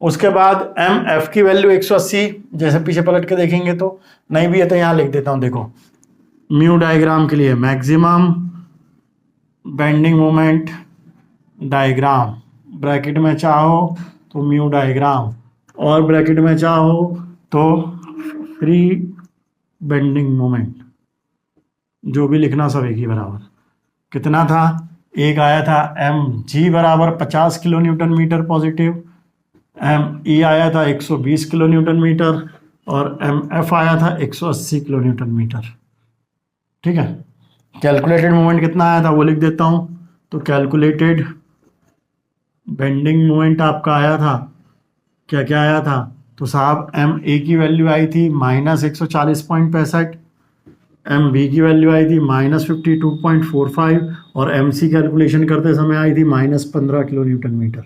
उसके बाद MF की वैल्यू 180, जैसे पीछे पलट के देखेंगे तो नहीं भी है तो यहाँ लिख देता हूँ, देखो म्यू डायग्राम के लिए maximum bending moment diagram, bracket में चाहो तो म्यू डायग्राम और ब्रैकेट में चाहो तो फ्री बेंडिंग मोमेंट, जो भी लिखना सब एक ही बराबर। कितना था, एक आया था mg बराबर 50 kilo newton metre positive, ME आया था 120 किलो न्यूटन मीटर और MF आया था 180 किलो न्यूटन मीटर। ठीक है, कैलकुलेटेड मोमेंट कितना आया था वो लिख देता हूँ। तो कैलकुलेटेड बेंडिंग मोमेंट आपका आया था, क्या क्या आया था, तो साहब MA की वैल्यू आई थी -140.65, MB की वैल्यू आई थी -52.45 और MC कैलकुलेशन करते समय आई थी -15 किलो न्यूटन मीटर।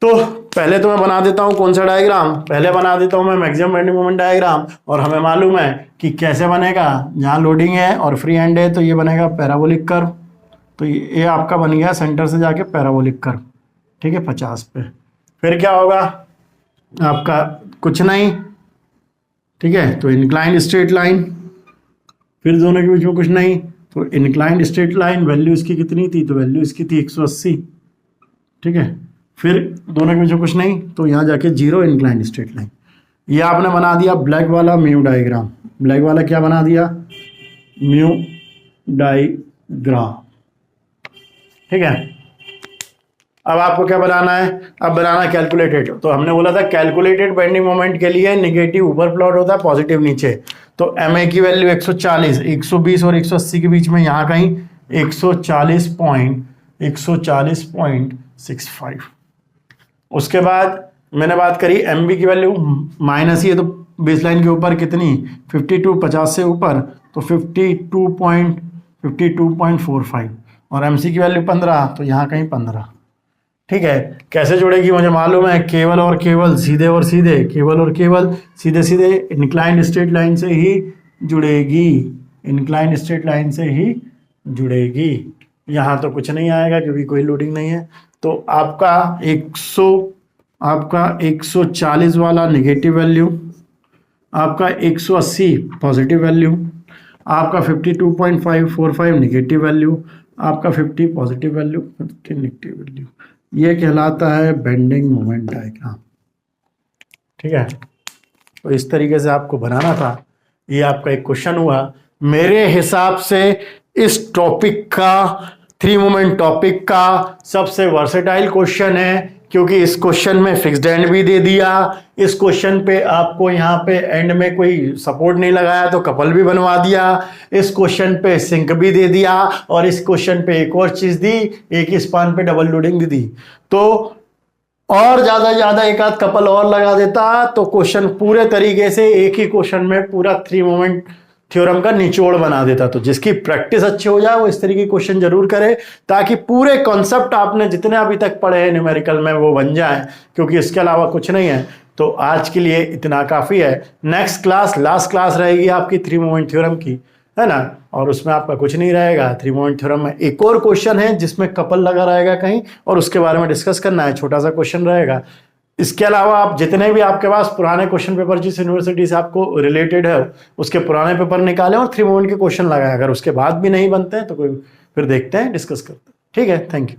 तो पहले तो मैं बना देता हूं कौन सा डायग्राम, पहले बना देता हूं मैं मैक्सिमम बेंडिंग मोमेंट डायग्राम। और हमें मालूम है कि कैसे बनेगा, जहां लोडिंग है और फ्री एंड है तो ये बनेगा पैराबोलिक कर्व। तो ये आपका बन गया सेंटर से जाके पैराबोलिक कर्व। ठीक है, 50 पे। फिर क्या होगा आपका, कुछ नहीं। ठीक है, तो इंक्लाइंड स्ट्रेट लाइन, फिर दोनों के बीच में कुछ नहीं, तो इंक्लाइंड स्ट्रेट लाइन वैल्यू इसकी कितनी थी, तो वैल्यू इसकी थी 180। ठीक है, फिर दोनों के बीच में कुछ नहीं, तो यहाँ जाके 0 इंक्लाइंड स्ट्रेट लाइन। ये आपने बना दिया ब्लैक वाला म्यू डायग्राम। ब्लैक वाला क्या बना दिया, म्यू डायग्राम। ठीक है, अब आपको क्या बनाना है, अब बनाना कैलकुलेटेड। तो हमने बोला था कैलकुलेटेड बेंडिंग मोमेंट के लिए नेगेटिव ऊपर प्लॉट होता है, पॉजिटिव नीचे। तो MA की वैल्यू 140, 120 और 180 के बीच में यहाँ कहीं 140.65। उसके बाद मैंने बात करी MB की वैल्यू माइनस ही है, तो बेसलाइन के ऊपर कितनी 52, 50 से ऊपर तो 52.45 और MC की वैल्यू 15, तो यहाँ कहीं 15। ठीक है, कैसे जुड़ेगी मुझे मालूम है, केवल और केवल सीधे और सीधे, केवल और केवल सीधे सीधे इंक्लाइंड स्ट्रेट लाइन से ही जुड़ेगी, इंक्लाइंड स्ट्रेट लाइन से ही जुड़ेगी। यहाँ तो कुछ नहीं आएगा क्योंकि कोई लोडिंग नहीं है। तो आपका 140 वाला नेगेटिव वैल्यू, आपका 180 पॉजिटिव वैल्यू, आपका 52.545 नेगेटिव वैल्यू, आपका 50 पॉजिटिव वैल्यू, 50 नेगेटिव वैल्यू। ये कहलाता है बेंडिंग मोमेंट डायग्राम। ठीक है, तो इस तरीके से आपको बनाना था। ये आपका एक क्वेश्चन हुआ। मेरे हिसाब से इस टॉपिक का, 3 मोमेंट टॉपिक का सबसे वर्सेटाइल क्वेश्चन है, क्योंकि इस क्वेश्चन में फिक्स्ड एंड भी दे दिया। इस क्वेश्चन पे आपको यहाँ पे एंड में कोई सपोर्ट नहीं लगाया तो कपल भी बनवा दिया। इस क्वेश्चन पे सिंक भी दे दिया और इस क्वेश्चन पे एक और चीज दी, एक ही स्पान पे डबल लोडिंग भी दी। तो और ज्यादा एक आध कपल और लगा देता तो क्वेश्चन पूरे तरीके से एक ही क्वेश्चन में पूरा 3 मोमेंट थ्योरम का निचोड़ बना देता। तो जिसकी प्रैक्टिस अच्छी हो जाए वो इस तरीके के क्वेश्चन जरूर करे, ताकि पूरे कॉन्सेप्ट आपने जितने अभी तक पढ़े हैं न्यूमेरिकल में वो बन जाए, क्योंकि इसके अलावा कुछ नहीं है। तो आज के लिए इतना काफी है। नेक्स्ट क्लास, लास्ट क्लास रहेगी आपकी 3 मोमेंट थ्योरम की, है ना, और उसमें आपका कुछ नहीं रहेगा। 3 मोमेंट थ्योरम में एक और क्वेश्चन है जिसमें कपल लगा रहेगा कहीं, और उसके बारे में डिस्कस करना है, छोटा सा क्वेश्चन रहेगा। इसके अलावा आप जितने भी आपके पास पुराने क्वेश्चन पेपर जिस यूनिवर्सिटी से आपको रिलेटेड है उसके पुराने पेपर निकालें और 3 मोमेंट के क्वेश्चन लगाएं। अगर उसके बाद भी नहीं बनते हैं तो कोई फिर देखते हैं, डिस्कस करते हैं। ठीक है, थैंक यू।